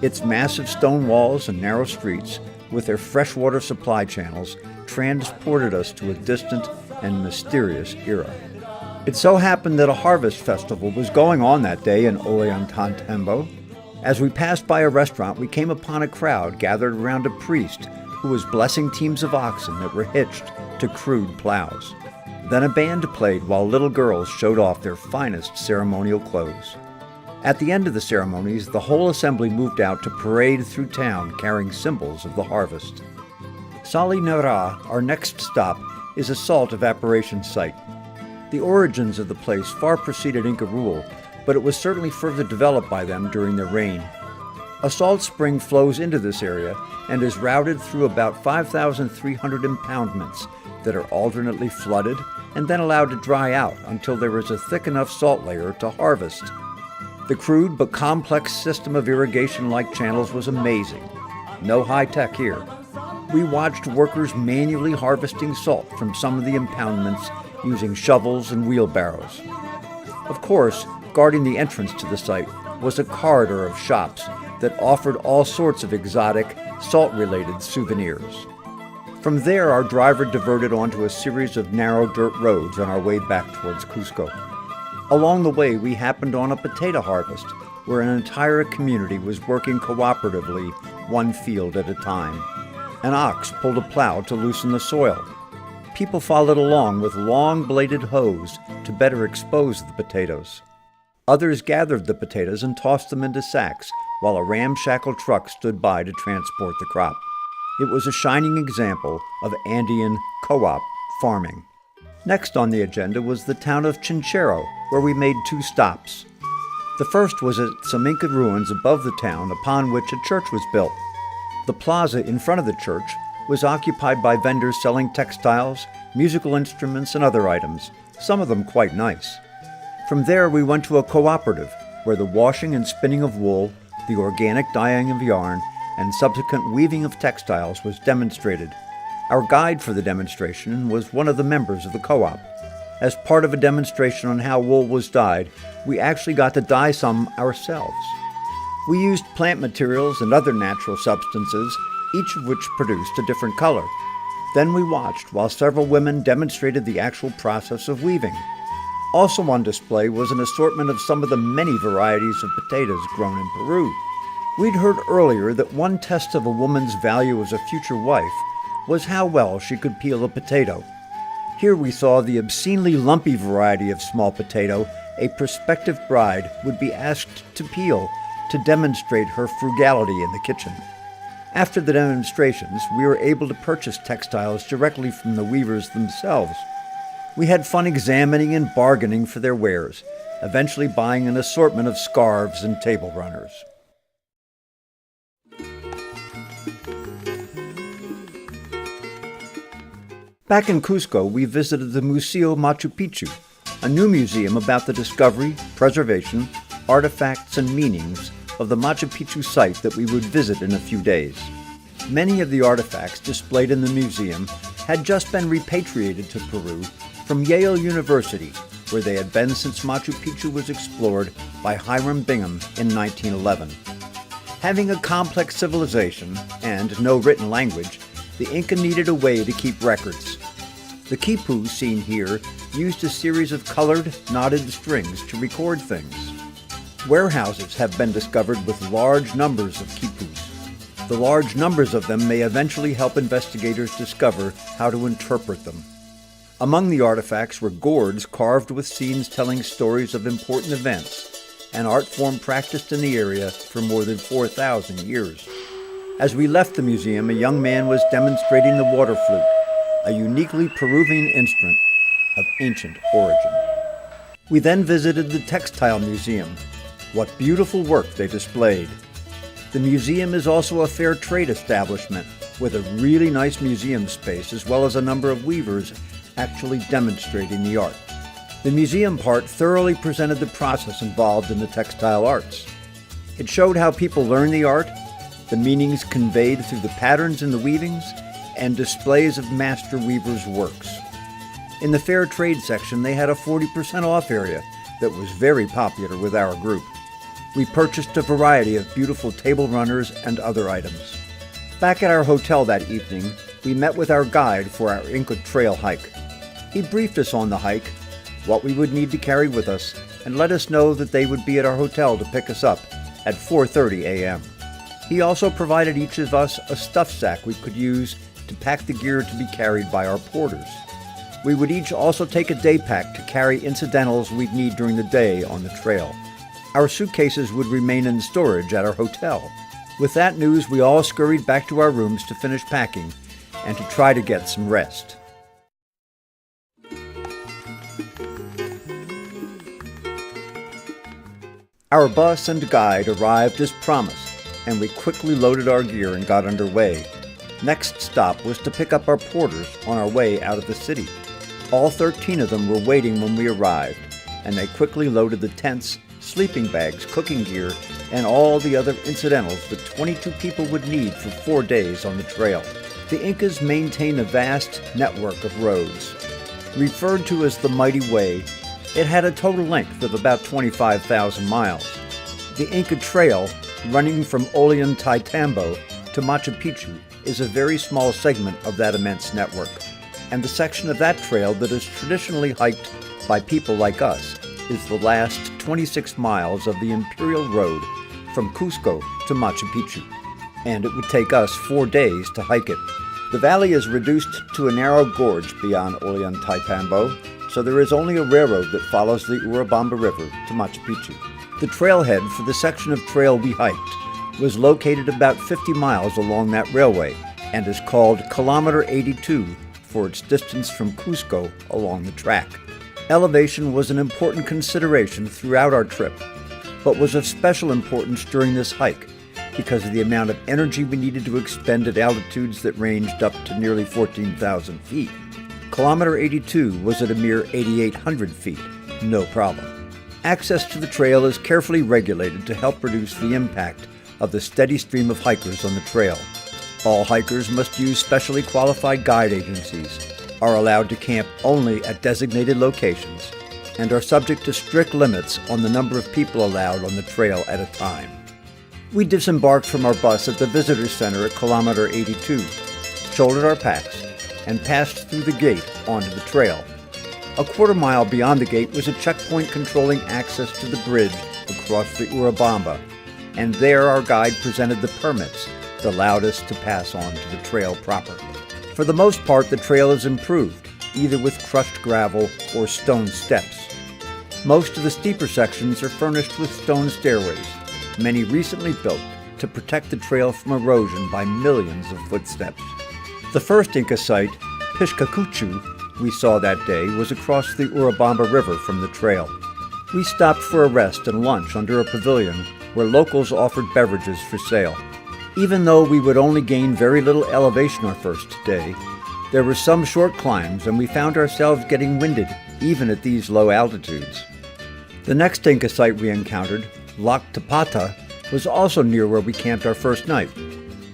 Its massive stone walls and narrow streets, with their freshwater supply channels, transported us to a distant and mysterious era. It so happened that a harvest festival was going on that day in Ollantaytambo. As we passed by a restaurant, we came upon a crowd gathered around a priest who was blessing teams of oxen that were hitched to crude plows. Then a band played while little girls showed off their finest ceremonial clothes. At the end of the ceremonies, the whole assembly moved out to parade through town carrying symbols of the harvest. Sali Nara, our next stop, is a salt evaporation site. The origins of the place far preceded Inca rule, but it was certainly further developed by them during their reign. A salt spring flows into this area and is routed through about 5,300 impoundments that are alternately flooded and then allowed to dry out until there is a thick enough salt layer to harvest. The crude but complex system of irrigation-like channels was amazing. No high-tech here. We watched workers manually harvesting salt from some of the impoundments using shovels and wheelbarrows. Of course, guarding the entrance to the site was a corridor of shops that offered all sorts of exotic, salt-related souvenirs. From there, our driver diverted onto a series of narrow dirt roads on our way back towards Cusco. Along the way, we happened on a potato harvest, where an entire community was working cooperatively, one field at a time. An ox pulled a plow to loosen the soil. People followed along with long-bladed hoes to better expose the potatoes. Others gathered the potatoes and tossed them into sacks, while a ramshackle truck stood by to transport the crop. It was a shining example of Andean co-op farming. Next on the agenda was the town of Chinchero, where we made 2 stops. The first was at some Inca ruins above the town upon which a church was built. The plaza in front of the church was occupied by vendors selling textiles, musical instruments, and other items, some of them quite nice. From there we went to a cooperative, where the washing and spinning of wool, the organic dyeing of yarn, and subsequent weaving of textiles was demonstrated. Our guide for the demonstration was one of the members of the co-op. As part of a demonstration on how wool was dyed, we actually got to dye some ourselves. We used plant materials and other natural substances, each of which produced a different color. Then we watched while several women demonstrated the actual process of weaving. Also on display was an assortment of some of the many varieties of potatoes grown in Peru. We'd heard earlier that one test of a woman's value as a future wife was how well she could peel a potato. Here we saw the obscenely lumpy variety of small potato a prospective bride would be asked to peel to demonstrate her frugality in the kitchen. After the demonstrations, we were able to purchase textiles directly from the weavers themselves. We had fun examining and bargaining for their wares, eventually buying an assortment of scarves and table runners. Back in Cusco, we visited the Museo Machu Picchu, a new museum about the discovery, preservation, artifacts, and meanings of the Machu Picchu site that we would visit in a few days. Many of the artifacts displayed in the museum had just been repatriated to Peru from Yale University, where they had been since Machu Picchu was explored by Hiram Bingham in 1911. Having a complex civilization and no written language, the Inca needed a way to keep records. The quipu seen here used a series of colored, knotted strings to record things. Warehouses have been discovered with large numbers of quipus. The large numbers of them may eventually help investigators discover how to interpret them. Among the artifacts were gourds carved with scenes telling stories of important events, an art form practiced in the area for more than 4,000 years. As we left the museum, a young man was demonstrating the water flute, a uniquely Peruvian instrument of ancient origin. We then visited the Textile Museum. What beautiful work they displayed. The museum is also a fair trade establishment with a really nice museum space as well as a number of weavers actually demonstrating the art. The museum part thoroughly presented the process involved in the textile arts. It showed how people learn the art, the meanings conveyed through the patterns in the weavings, and displays of master weavers' works. In the fair trade section, they had a 40% off area that was very popular with our group. We purchased a variety of beautiful table runners and other items. Back at our hotel that evening, we met with our guide for our Inca Trail hike. He briefed us on the hike, what we would need to carry with us, and let us know that they would be at our hotel to pick us up at 4:30 a.m. He also provided each of us a stuff sack we could use to pack the gear to be carried by our porters. We would each also take a day pack to carry incidentals we'd need during the day on the trail. Our suitcases would remain in storage at our hotel. With that news, we all scurried back to our rooms to finish packing and to try to get some rest. Our bus and guide arrived as promised, and we quickly loaded our gear and got underway. Next stop was to pick up our porters on our way out of the city. All 13 of them were waiting when we arrived, and they quickly loaded the tents, sleeping bags, cooking gear, and all the other incidentals that 22 people would need for 4 days on the trail. The Incas maintain a vast network of roads. Referred to as the Mighty Way, it had a total length of about 25,000 miles. The Inca Trail, running from Ollantaytambo to Machu Picchu, is a very small segment of that immense network, and the section of that trail that is traditionally hiked by people like us is the last 26 miles of the Imperial Road from Cusco to Machu Picchu, and it would take us 4 days to hike it. The valley is reduced to a narrow gorge beyond Ollantaytambo, so there is only a railroad that follows the Urubamba River to Machu Picchu. The trailhead for the section of trail we hiked was located about 50 miles along that railway and is called Kilometer 82 for its distance from Cusco along the track. Elevation was an important consideration throughout our trip, but was of special importance during this hike because of the amount of energy we needed to expend at altitudes that ranged up to nearly 14,000 feet. Kilometer 82 was at a mere 8,800 feet, no problem. Access to the trail is carefully regulated to help reduce the impact of the steady stream of hikers on the trail. All hikers must use specially qualified guide agencies, are allowed to camp only at designated locations, and are subject to strict limits on the number of people allowed on the trail at a time. We disembarked from our bus at the visitor center at Kilometer 82, shouldered our packs, and passed through the gate onto the trail. A quarter mile beyond the gate was a checkpoint controlling access to the bridge across the Urubamba, and there our guide presented the permits that allowed us to pass on to the trail proper. For the most part, the trail is improved, either with crushed gravel or stone steps. Most of the steeper sections are furnished with stone stairways, many recently built to protect the trail from erosion by millions of footsteps. The first Inca site, Piscacuchu, we saw that day was across the Urubamba River from the trail. We stopped for a rest and lunch under a pavilion where locals offered beverages for sale. Even though we would only gain very little elevation our first day, there were some short climbs and we found ourselves getting winded even at these low altitudes. The next Inca site we encountered Lac Tapata, was also near where we camped our first night.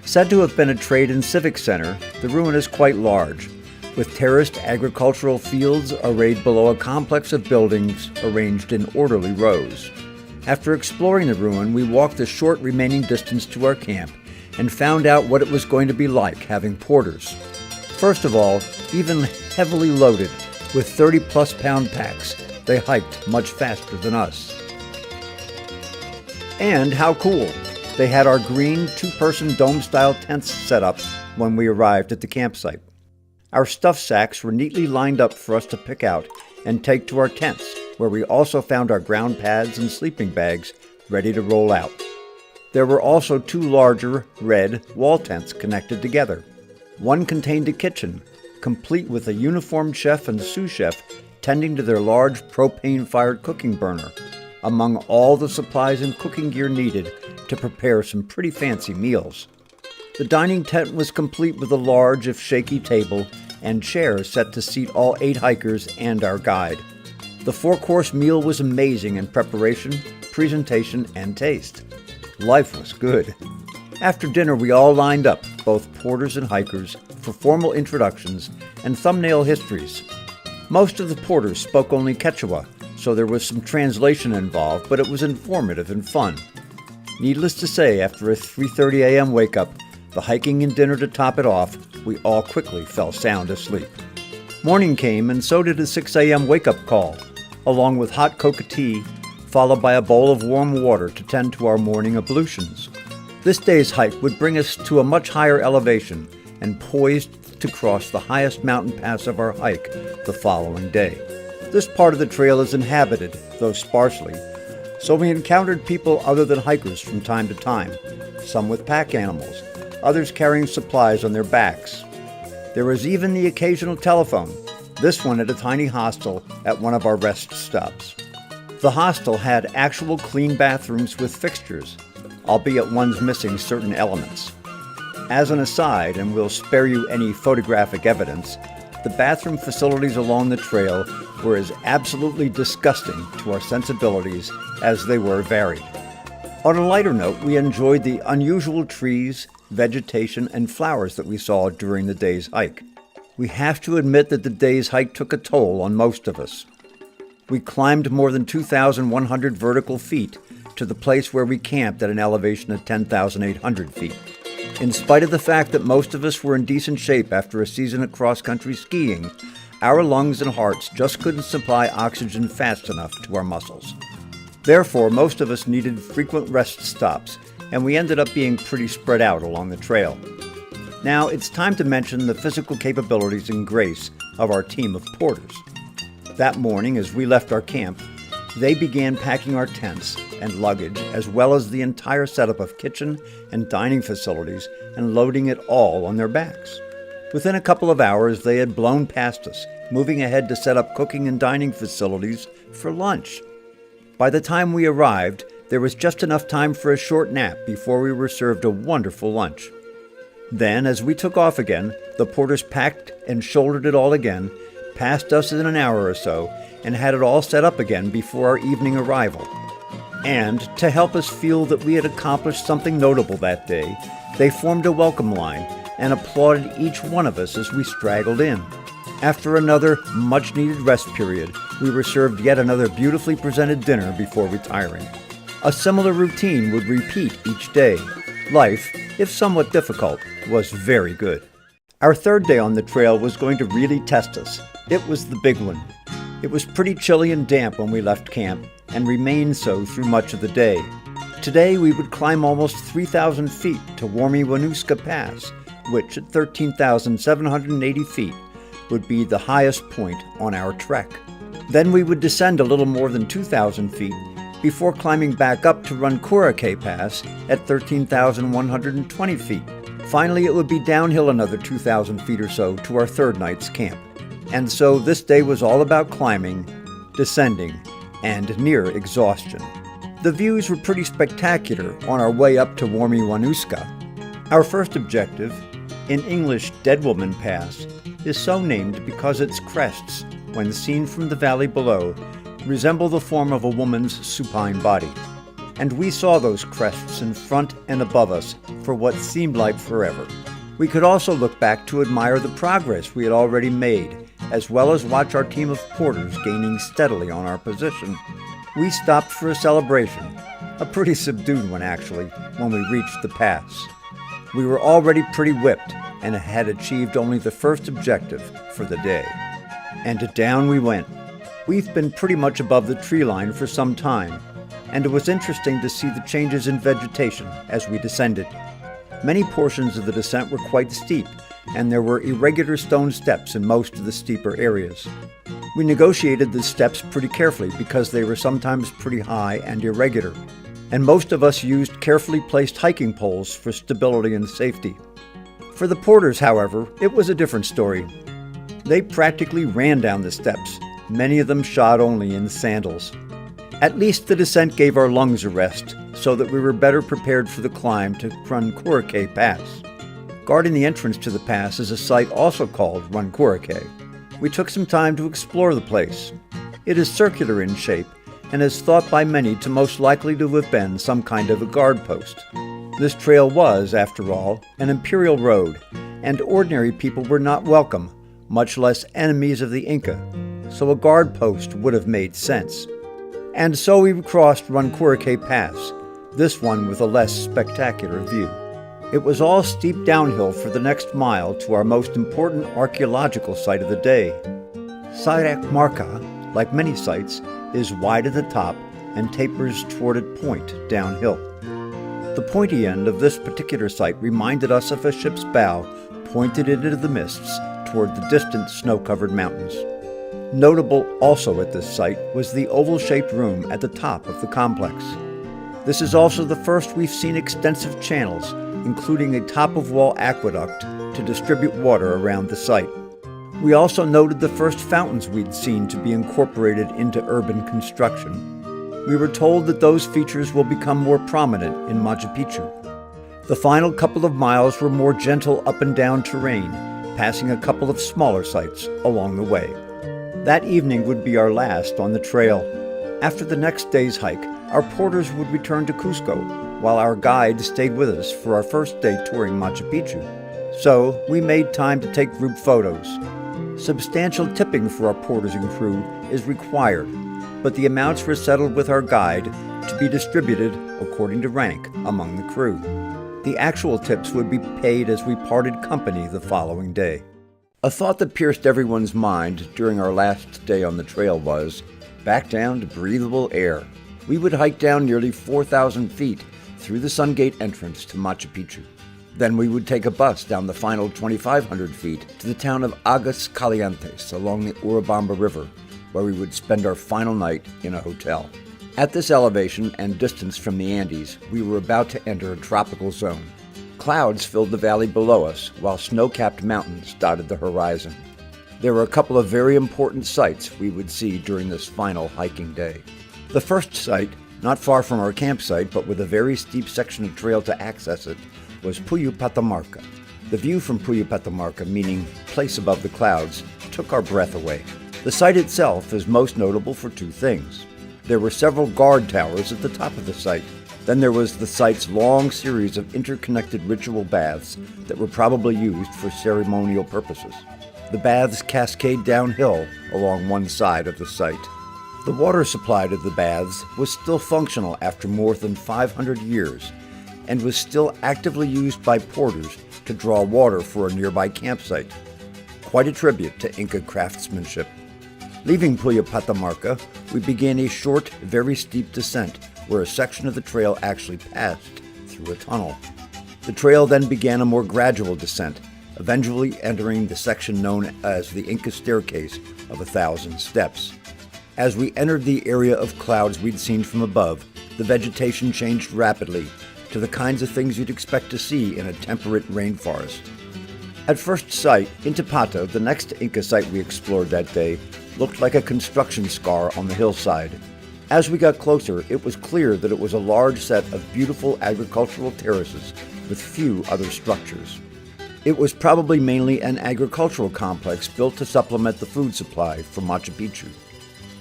Said to have been a trade and civic center, the ruin is quite large, with terraced agricultural fields arrayed below a complex of buildings arranged in orderly rows. After exploring the ruin, we walked the short remaining distance to our camp and found out what it was going to be like having porters. First of all, even heavily loaded with 30-plus pound packs, they hiked much faster than us. And how cool! They had our green two-person dome-style tents set up when we arrived at the campsite. Our stuff sacks were neatly lined up for us to pick out and take to our tents, where we also found our ground pads and sleeping bags ready to roll out. There were also two larger, red, wall tents connected together. One contained a kitchen, complete with a uniformed chef and sous chef tending to their large propane-fired cooking burner, among all the supplies and cooking gear needed to prepare some pretty fancy meals. The dining tent was complete with a large, if shaky, table and chairs set to seat all 8 hikers and our guide. The 4-course meal was amazing in preparation, presentation, and taste. Life was good. After dinner, we all lined up, both porters and hikers, for formal introductions and thumbnail histories. Most of the porters spoke only Quechua, so there was some translation involved, but it was informative and fun. Needless to say, after a 3:30 a.m. wake-up, the hiking and dinner to top it off, we all quickly fell sound asleep. Morning came, and so did a 6 a.m. wake-up call, along with hot coca tea, followed by a bowl of warm water to tend to our morning ablutions. This day's hike would bring us to a much higher elevation and poised to cross the highest mountain pass of our hike the following day. This part of the trail is inhabited, though sparsely, so we encountered people other than hikers from time to time, some with pack animals, others carrying supplies on their backs. There was even the occasional telephone, this one at a tiny hostel at one of our rest stops. The hostel had actual clean bathrooms with fixtures, albeit one's missing certain elements. As an aside, and we'll spare you any photographic evidence, the bathroom facilities along the trail were as absolutely disgusting to our sensibilities as they were varied. On a lighter note, we enjoyed the unusual trees, vegetation, and flowers that we saw during the day's hike. We have to admit that the day's hike took a toll on most of us. We climbed more than 2,100 vertical feet to the place where we camped at an elevation of 10,800 feet. In spite of the fact that most of us were in decent shape after a season of cross-country skiing, our lungs and hearts just couldn't supply oxygen fast enough to our muscles. Therefore, most of us needed frequent rest stops, and we ended up being pretty spread out along the trail. Now, it's time to mention the physical capabilities and grace of our team of porters. That morning, as we left our camp, they began packing our tents and luggage, as well as the entire setup of kitchen and dining facilities, and loading it all on their backs. Within a couple of hours, they had blown past us, moving ahead to set up cooking and dining facilities for lunch. By the time we arrived, there was just enough time for a short nap before we were served a wonderful lunch. Then, as we took off again, the porters packed and shouldered it all again, passed us in an hour or so, and had it all set up again before our evening arrival. And, to help us feel that we had accomplished something notable that day, they formed a welcome line and applauded each one of us as we straggled in. After another much-needed rest period, we were served yet another beautifully presented dinner before retiring. A similar routine would repeat each day. Life, if somewhat difficult, was very good. Our third day on the trail was going to really test us. It was the big one. It was pretty chilly and damp when we left camp, and remained so through much of the day. Today we would climb almost 3,000 feet to Warmi-Wanuska Pass, which at 13,780 feet would be the highest point on our trek. Then we would descend a little more than 2,000 feet before climbing back up to Runkurake Pass at 13,120 feet. Finally, it would be downhill another 2,000 feet or so to our third night's camp. And so this day was all about climbing, descending, and near exhaustion. The views were pretty spectacular on our way up to Warmi-Wanuska. Our first objective, in English Dead Woman Pass, is so named because its crests, when seen from the valley below, resemble the form of a woman's supine body. and we saw those crests in front and above us for what seemed like forever. We could also look back to admire the progress we had already made, as well as watch our team of porters gaining steadily on our position. We stopped for a celebration, a pretty subdued one actually, when we reached the pass. We were already pretty whipped and had achieved only the first objective for the day. And down we went. We've been pretty much above the tree line for some time, and it was interesting to see the changes in vegetation as we descended. Many portions of the descent were quite steep, and there were irregular stone steps in most of the steeper areas. We negotiated the steps pretty carefully because they were sometimes pretty high and irregular, and most of us used carefully placed hiking poles for stability and safety. For the porters, however, it was a different story. They practically ran down the steps, many of them shod only in sandals. At least the descent gave our lungs a rest, so that we were better prepared for the climb to Runcorque Pass. Guarding the entrance to the pass is a site also called Runcorque. We took some time to explore the place. It is circular in shape and is thought by many to most likely to have been some kind of a guard post. This trail was, after all, an imperial road, and ordinary people were not welcome, much less enemies of the Inca, so a guard post would have made sense. And so we crossed Runcorque Pass, this one with a less spectacular view. It was all steep downhill for the next mile to our most important archaeological site of the day. Sayrac Marca, like many sites, is wide at the top and tapers toward a point downhill. The pointy end of this particular site reminded us of a ship's bow pointed into the mists toward the distant snow-covered mountains. Notable also at this site was the oval-shaped room at the top of the complex. This is also the first we've seen extensive channels, including a top-of-wall aqueduct to distribute water around the site. We also noted the first fountains we'd seen to be incorporated into urban construction. We were told that those features will become more prominent in Machu Picchu. The final couple of miles were more gentle up-and-down terrain, passing a couple of smaller sites along the way. That evening would be our last on the trail. After the next day's hike, our porters would return to Cusco, while our guide stayed with us for our first day touring Machu Picchu. So we made time to take group photos. Substantial tipping for our porters and crew is required, but the amounts were settled with our guide to be distributed according to rank among the crew. The actual tips would be paid as we parted company the following day. A thought that pierced everyone's mind during our last day on the trail was, back down to breathable air. We would hike down nearly 4,000 feet through the Sun Gate entrance to Machu Picchu. Then we would take a bus down the final 2,500 feet to the town of Aguas Calientes along the Urubamba River, where we would spend our final night in a hotel. At this elevation and distance from the Andes, we were about to enter a tropical zone. Clouds filled the valley below us, while snow-capped mountains dotted the horizon. There were a couple of very important sights we would see during this final hiking day. The first site, not far from our campsite but with a very steep section of trail to access it, was Puyo Patamarca. The view from Puyo Patamarca, meaning place above the clouds, took our breath away. The site itself is most notable for two things. There were several guard towers at the top of the site. Then there was the site's long series of interconnected ritual baths that were probably used for ceremonial purposes. The baths cascade downhill along one side of the site. The water supply to the baths was still functional after more than 500 years and was still actively used by porters to draw water for a nearby campsite. Quite a tribute to Inca craftsmanship. Leaving Puyo Patamarca, we began a short, very steep descent where a section of the trail actually passed through a tunnel. The trail then began a more gradual descent, eventually entering the section known as the Inca Staircase of 1,000 Steps. As we entered the area of clouds we'd seen from above, the vegetation changed rapidly to the kinds of things you'd expect to see in a temperate rainforest. At first sight, Intipata, the next Inca site we explored that day, looked like a construction scar on the hillside. As we got closer, it was clear that it was a large set of beautiful agricultural terraces with few other structures. It was probably mainly an agricultural complex built to supplement the food supply for Machu Picchu.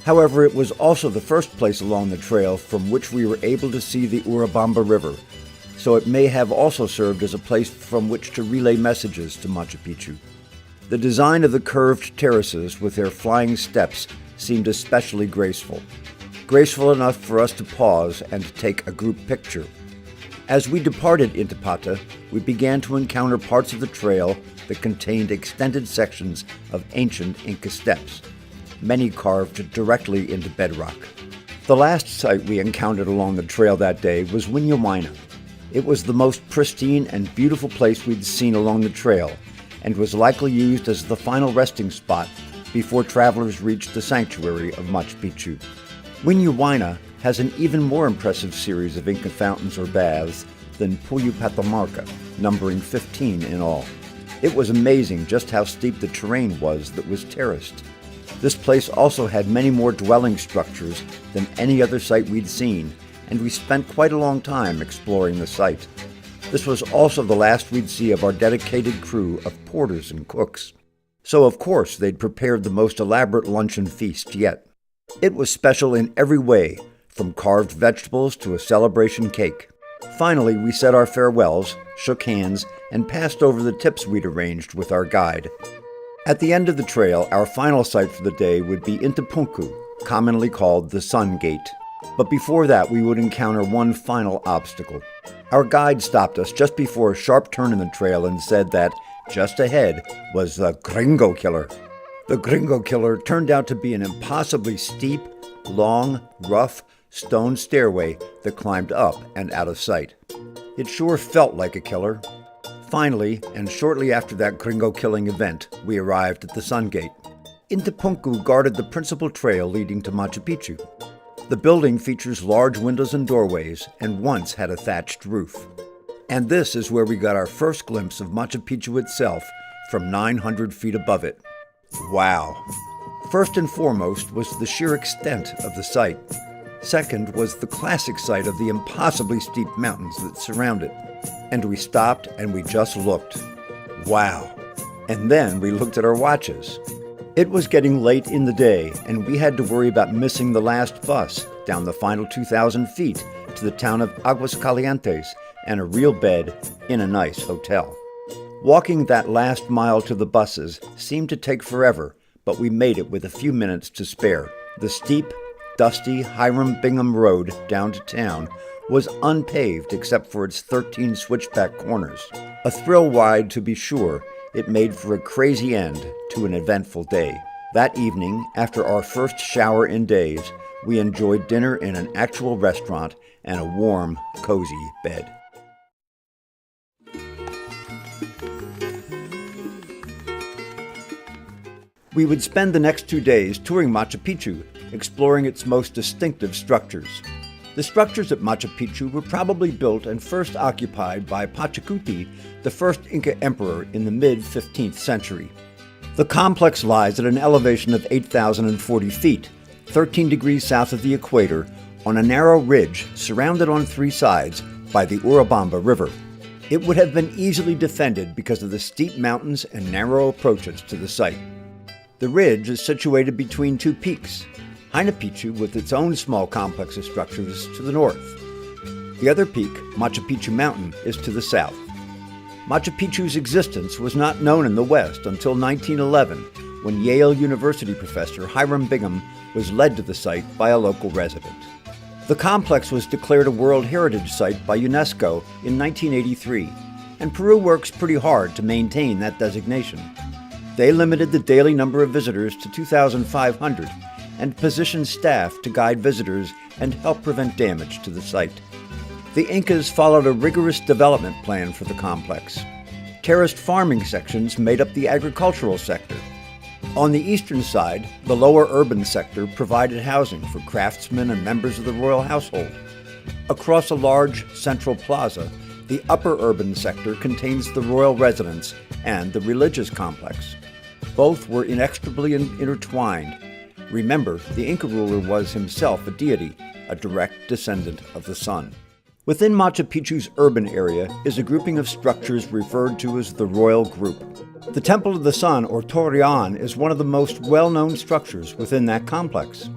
However, it was also the first place along the trail from which we were able to see the Urubamba River, so it may have also served as a place from which to relay messages to Machu Picchu. The design of the curved terraces with their flying steps seemed especially graceful. Graceful enough for us to pause and take a group picture. As we departed Intipata, we began to encounter parts of the trail that contained extended sections of ancient Inca steps, many carved directly into bedrock. The last site we encountered along the trail that day was Huayna. It was the most pristine and beautiful place we'd seen along the trail, and was likely used as the final resting spot before travelers reached the sanctuary of Machu Picchu. Huayna has an even more impressive series of Inca fountains or baths than Puyu Patamarca, numbering 15 in all. It was amazing just how steep the terrain was that was terraced. This place also had many more dwelling structures than any other site we'd seen, and we spent quite a long time exploring the site. This was also the last we'd see of our dedicated crew of porters and cooks. So of course they'd prepared the most elaborate luncheon feast yet. It was special in every way, from carved vegetables to a celebration cake. Finally, we said our farewells, shook hands, and passed over the tips we'd arranged with our guide. At the end of the trail, our final site for the day would be Intipunku, commonly called the Sun Gate. But before that, we would encounter one final obstacle. Our guide stopped us just before a sharp turn in the trail and said that just ahead was the Gringo Killer. The Gringo Killer turned out to be an impossibly steep, long, rough stone stairway that climbed up and out of sight. It sure felt like a killer. Finally, and shortly after that Gringo killing event, we arrived at the Sun Gate. Intipunku guarded the principal trail leading to Machu Picchu. The building features large windows and doorways and once had a thatched roof. And this is where we got our first glimpse of Machu Picchu itself from 900 feet above it. Wow! First and foremost was the sheer extent of the site. Second was the classic sight of the impossibly steep mountains that surround it. And we stopped and we just looked. Wow! And then we looked at our watches. It was getting late in the day, and we had to worry about missing the last bus down the final 2,000 feet to the town of Aguascalientes and a real bed in a nice hotel. Walking that last mile to the buses seemed to take forever, but we made it with a few minutes to spare. The steep, dusty Hiram Bingham Road down to town was unpaved except for its 13 switchback corners. A thrill ride to be sure, it made for a crazy end to an eventful day. That evening, after our first shower in days, we enjoyed dinner in an actual restaurant and a warm, cozy bed. We would spend the next 2 days touring Machu Picchu, exploring its most distinctive structures. The structures at Machu Picchu were probably built and first occupied by Pachacuti, the first Inca emperor in the mid-15th century. The complex lies at an elevation of 8,040 feet, 13 degrees south of the equator, on a narrow ridge surrounded on 3 sides by the Urubamba River. It would have been easily defended because of the steep mountains and narrow approaches to the site. The ridge is situated between 2 peaks, Hacienda Picchu with its own small complex of structures to the north. The other peak, Machu Picchu Mountain, is to the south. Machu Picchu's existence was not known in the West until 1911, when Yale University professor Hiram Bingham was led to the site by a local resident. The complex was declared a World Heritage Site by UNESCO in 1983, and Peru works pretty hard to maintain that designation. They limited the daily number of visitors to 2,500 and positioned staff to guide visitors and help prevent damage to the site. The Incas followed a rigorous development plan for the complex. Terraced farming sections made up the agricultural sector. On the eastern side, the lower urban sector provided housing for craftsmen and members of the royal household. Across a large central plaza, the upper urban sector contains the royal residence and the religious complex. Both were inextricably intertwined. Remember, the Inca ruler was himself a deity, a direct descendant of the sun. Within Machu Picchu's urban area is a grouping of structures referred to as the Royal Group. The Temple of the Sun, or Torreon, is one of the most well-known structures within that complex.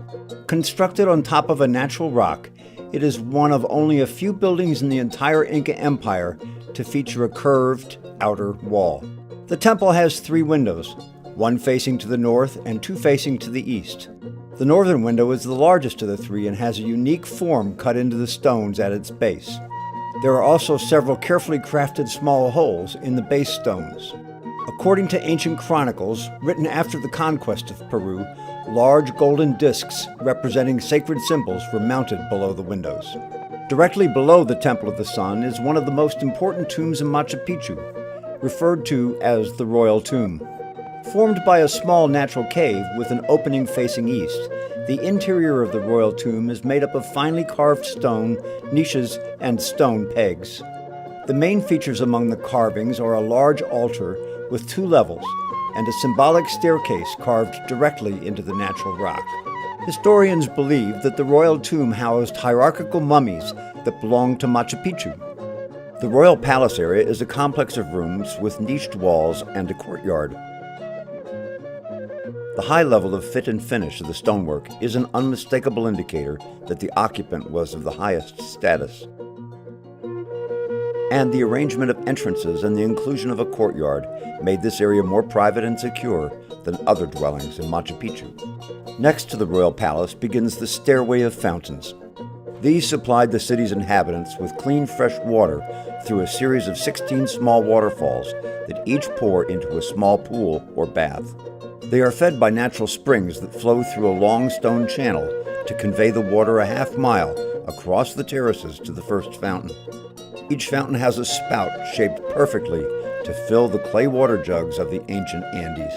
Constructed on top of a natural rock, it is one of only a few buildings in the entire Inca Empire to feature a curved outer wall. The temple has 3 windows, one facing to the north and 2 facing to the east. The northern window is the largest of the 3 and has a unique form cut into the stones at its base. There are also several carefully crafted small holes in the base stones. According to ancient chronicles written after the conquest of Peru, large golden discs representing sacred symbols were mounted below the windows. Directly below the Temple of the Sun is one of the most important tombs in Machu Picchu, referred to as the Royal Tomb. Formed by a small natural cave with an opening facing east, the interior of the Royal Tomb is made up of finely carved stone, niches, and stone pegs. The main features among the carvings are a large altar with 2 levels and a symbolic staircase carved directly into the natural rock. Historians believe that the Royal Tomb housed hierarchical mummies that belonged to Machu Picchu. The Royal Palace area is a complex of rooms with niched walls and a courtyard. The high level of fit and finish of the stonework is an unmistakable indicator that the occupant was of the highest status. And the arrangement of entrances and the inclusion of a courtyard made this area more private and secure than other dwellings in Machu Picchu. Next to the royal palace begins the Stairway of Fountains. These supplied the city's inhabitants with clean, fresh water through a series of 16 small waterfalls that each pour into a small pool or bath. They are fed by natural springs that flow through a long stone channel to convey the water a half-mile across the terraces to the first fountain. Each fountain has a spout shaped perfectly to fill the clay water jugs of the ancient Andes.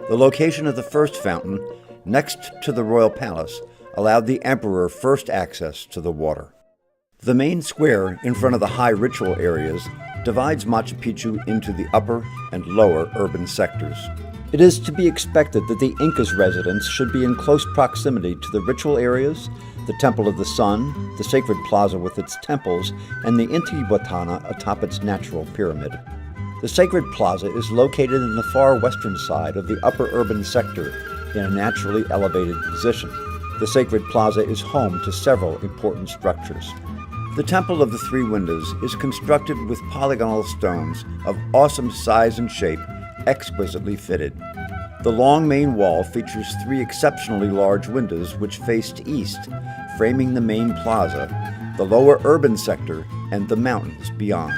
The location of the first fountain, next to the royal palace, allowed the emperor first access to the water. The main square in front of the high ritual areas divides Machu Picchu into the upper and lower urban sectors. It is to be expected that the Incas' residence should be in close proximity to the ritual areas, the Temple of the Sun, the Sacred Plaza with its temples, and the Intihuatana atop its natural pyramid. The Sacred Plaza is located in the far western side of the upper urban sector in a naturally elevated position. The Sacred Plaza is home to several important structures. The Temple of the Three Windows is constructed with polygonal stones of awesome size and shape, exquisitely fitted. The long main wall features 3 exceptionally large windows which faced east, framing the main plaza, the lower urban sector, and the mountains beyond.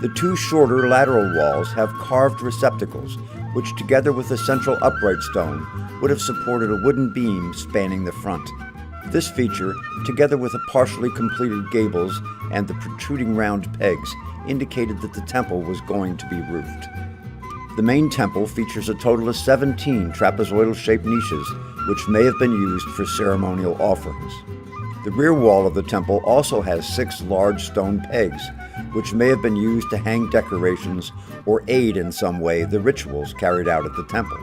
The 2 shorter lateral walls have carved receptacles, which together with a central upright stone would have supported a wooden beam spanning the front. This feature, together with the partially completed gables and the protruding round pegs, indicated that the temple was going to be roofed. The main temple features a total of 17 trapezoidal-shaped niches, which may have been used for ceremonial offerings. The rear wall of the temple also has 6 large stone pegs, which may have been used to hang decorations or aid in some way the rituals carried out at the temple.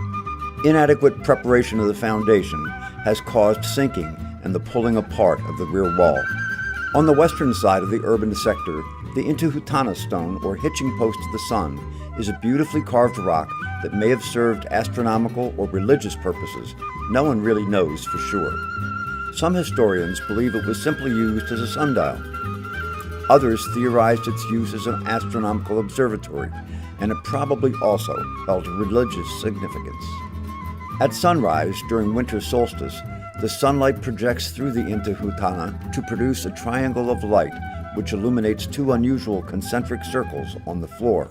Inadequate preparation of the foundation has caused sinking and the pulling apart of the rear wall. On the western side of the urban sector, the Intihuatana stone, or hitching post of the sun, is a beautifully carved rock that may have served astronomical or religious purposes. No one really knows for sure. Some historians believe it was simply used as a sundial. Others theorized its use as an astronomical observatory, and it probably also held religious significance. At sunrise during winter solstice, the sunlight projects through the Intihuatana to produce a triangle of light which illuminates 2 unusual concentric circles on the floor.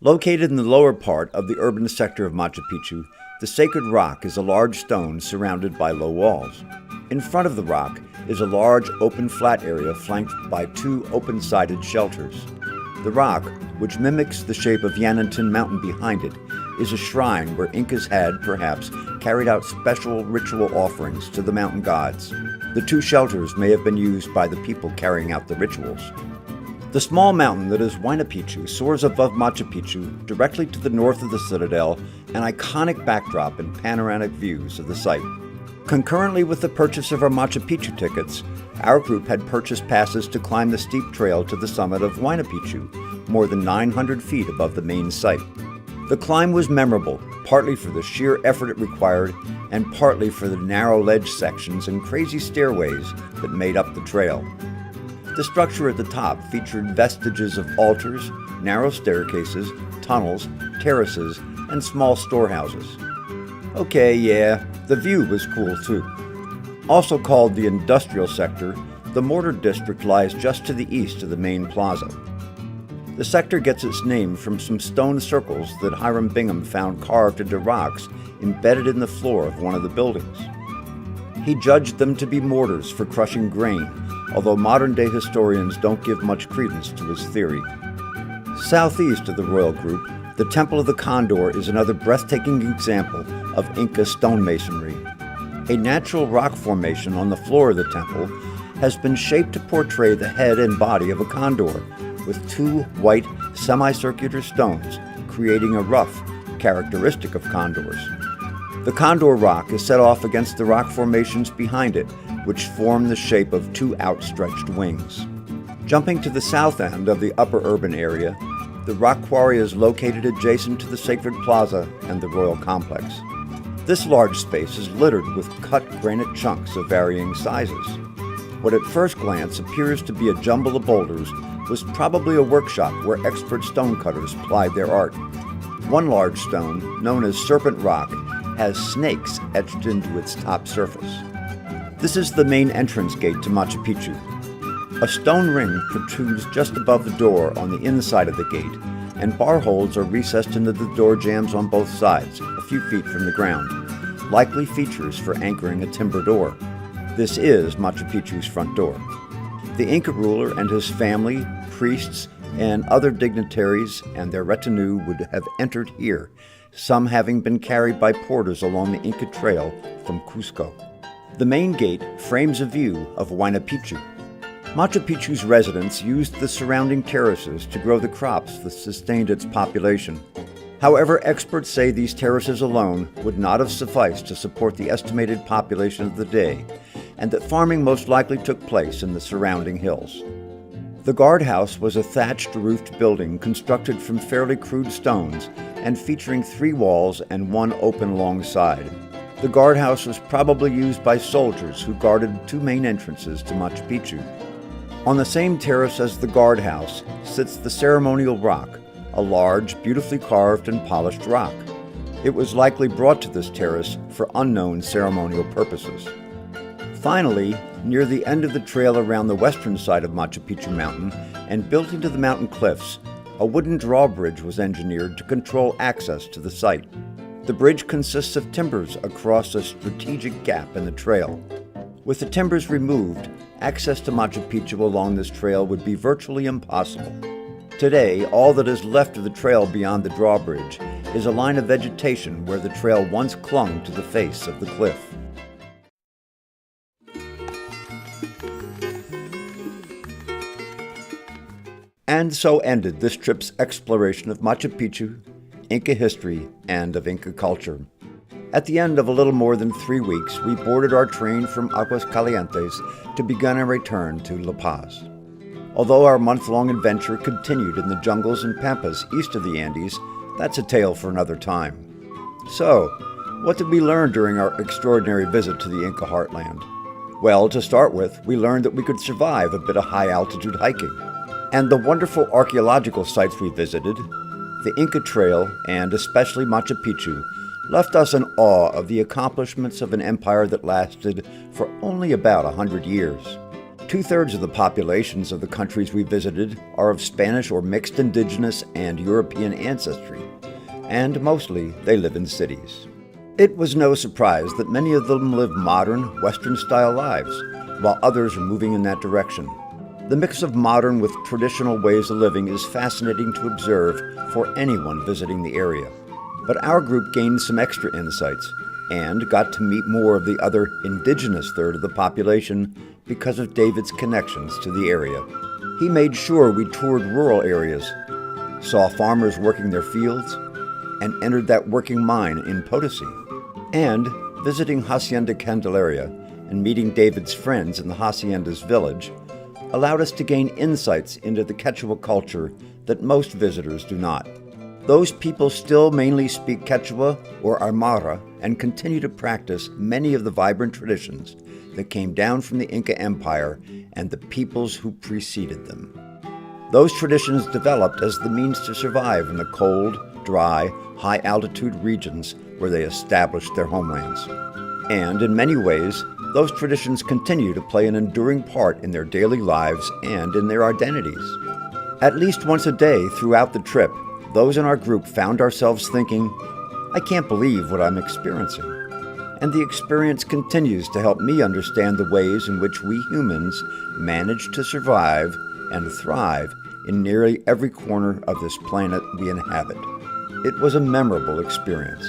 Located in the lower part of the urban sector of Machu Picchu, the Sacred Rock is a large stone surrounded by low walls. In front of the rock is a large open flat area flanked by 2 open-sided shelters. The rock, which mimics the shape of Yanantin Mountain behind it, is a shrine where Incas had, perhaps, carried out special ritual offerings to the mountain gods. The 2 shelters may have been used by the people carrying out the rituals. The small mountain that is Huayna Picchu soars above Machu Picchu directly to the north of the citadel, an iconic backdrop and panoramic views of the site. Concurrently with the purchase of our Machu Picchu tickets, our group had purchased passes to climb the steep trail to the summit of Huayna Picchu, more than 900 feet above the main site. The climb was memorable, partly for the sheer effort it required and partly for the narrow ledge sections and crazy stairways that made up the trail. The structure at the top featured vestiges of altars, narrow staircases, tunnels, terraces, and small storehouses. Okay, yeah, the view was cool too. Also called the industrial sector, the mortar district lies just to the east of the main plaza. The sector gets its name from some stone circles that Hiram Bingham found carved into rocks embedded in the floor of one of the buildings. He judged them to be mortars for crushing grain, although modern-day historians don't give much credence to his theory. Southeast of the royal group, the Temple of the Condor is another breathtaking example of Inca stonemasonry. A natural rock formation on the floor of the temple has been shaped to portray the head and body of a condor, with two white semicircular stones creating a ruff characteristic of condors. The condor rock is set off against the rock formations behind it, which form the shape of two outstretched wings. Jumping to the south end of the upper urban area, the rock quarry is located adjacent to the Sacred Plaza and the Royal Complex. This large space is littered with cut granite chunks of varying sizes. What at first glance appears to be a jumble of boulders was probably a workshop where expert stonecutters plied their art. One large stone, known as Serpent Rock, has snakes etched into its top surface. This is the main entrance gate to Machu Picchu. A stone ring protrudes just above the door on the inside of the gate, and bar holes are recessed into the door jambs on both sides, a few feet from the ground, likely features for anchoring a timber door. This is Machu Picchu's front door. The Inca ruler and his family, priests, and other dignitaries and their retinue would have entered here, some having been carried by porters along the Inca Trail from Cusco. The main gate frames a view of Huayna Picchu. Machu Picchu's residents used the surrounding terraces to grow the crops that sustained its population. However, experts say these terraces alone would not have sufficed to support the estimated population of the day, and that farming most likely took place in the surrounding hills. The guardhouse was a thatched-roofed building constructed from fairly crude stones and featuring 3 walls and 1 open long side. The guardhouse was probably used by soldiers who guarded 2 main entrances to Machu Picchu. On the same terrace as the guardhouse sits the ceremonial rock, a large, beautifully carved and polished rock. It was likely brought to this terrace for unknown ceremonial purposes. Finally, near the end of the trail around the western side of Machu Picchu Mountain and built into the mountain cliffs, a wooden drawbridge was engineered to control access to the site. The bridge consists of timbers across a strategic gap in the trail. With the timbers removed, access to Machu Picchu along this trail would be virtually impossible. Today, all that is left of the trail beyond the drawbridge is a line of vegetation where the trail once clung to the face of the cliff. And so ended this trip's exploration of Machu Picchu, Inca history, and of Inca culture. At the end of a little more than 3 weeks, we boarded our train from Aguascalientes to begin our return to La Paz. Although our month-long adventure continued in the jungles and pampas east of the Andes, that's a tale for another time. So, what did we learn during our extraordinary visit to the Inca heartland? Well, to start with, we learned that we could survive a bit of high-altitude hiking. And the wonderful archaeological sites we visited, the Inca Trail, and especially Machu Picchu, left us in awe of the accomplishments of an empire that lasted for only about 100 years. 2/3 of the populations of the countries we visited are of Spanish or mixed indigenous and European ancestry, and mostly they live in cities. It was no surprise that many of them live modern, Western-style lives, while others are moving in that direction. The mix of modern with traditional ways of living is fascinating to observe for anyone visiting the area. But our group gained some extra insights and got to meet more of the other indigenous third of the population because of David's connections to the area. He made sure we toured rural areas, saw farmers working their fields, and entered that working mine in Potosí. And visiting Hacienda Candelaria and meeting David's friends in the Hacienda's village allowed us to gain insights into the Quechua culture that most visitors do not. Those people still mainly speak Quechua or Aymara and continue to practice many of the vibrant traditions that came down from the Inca Empire and the peoples who preceded them. Those traditions developed as the means to survive in the cold, dry, high-altitude regions where they established their homelands. And in many ways, those traditions continue to play an enduring part in their daily lives and in their identities. At least once a day throughout the trip, those in our group found ourselves thinking, I can't believe what I'm experiencing. And the experience continues to help me understand the ways in which we humans manage to survive and thrive in nearly every corner of this planet we inhabit. It was a memorable experience.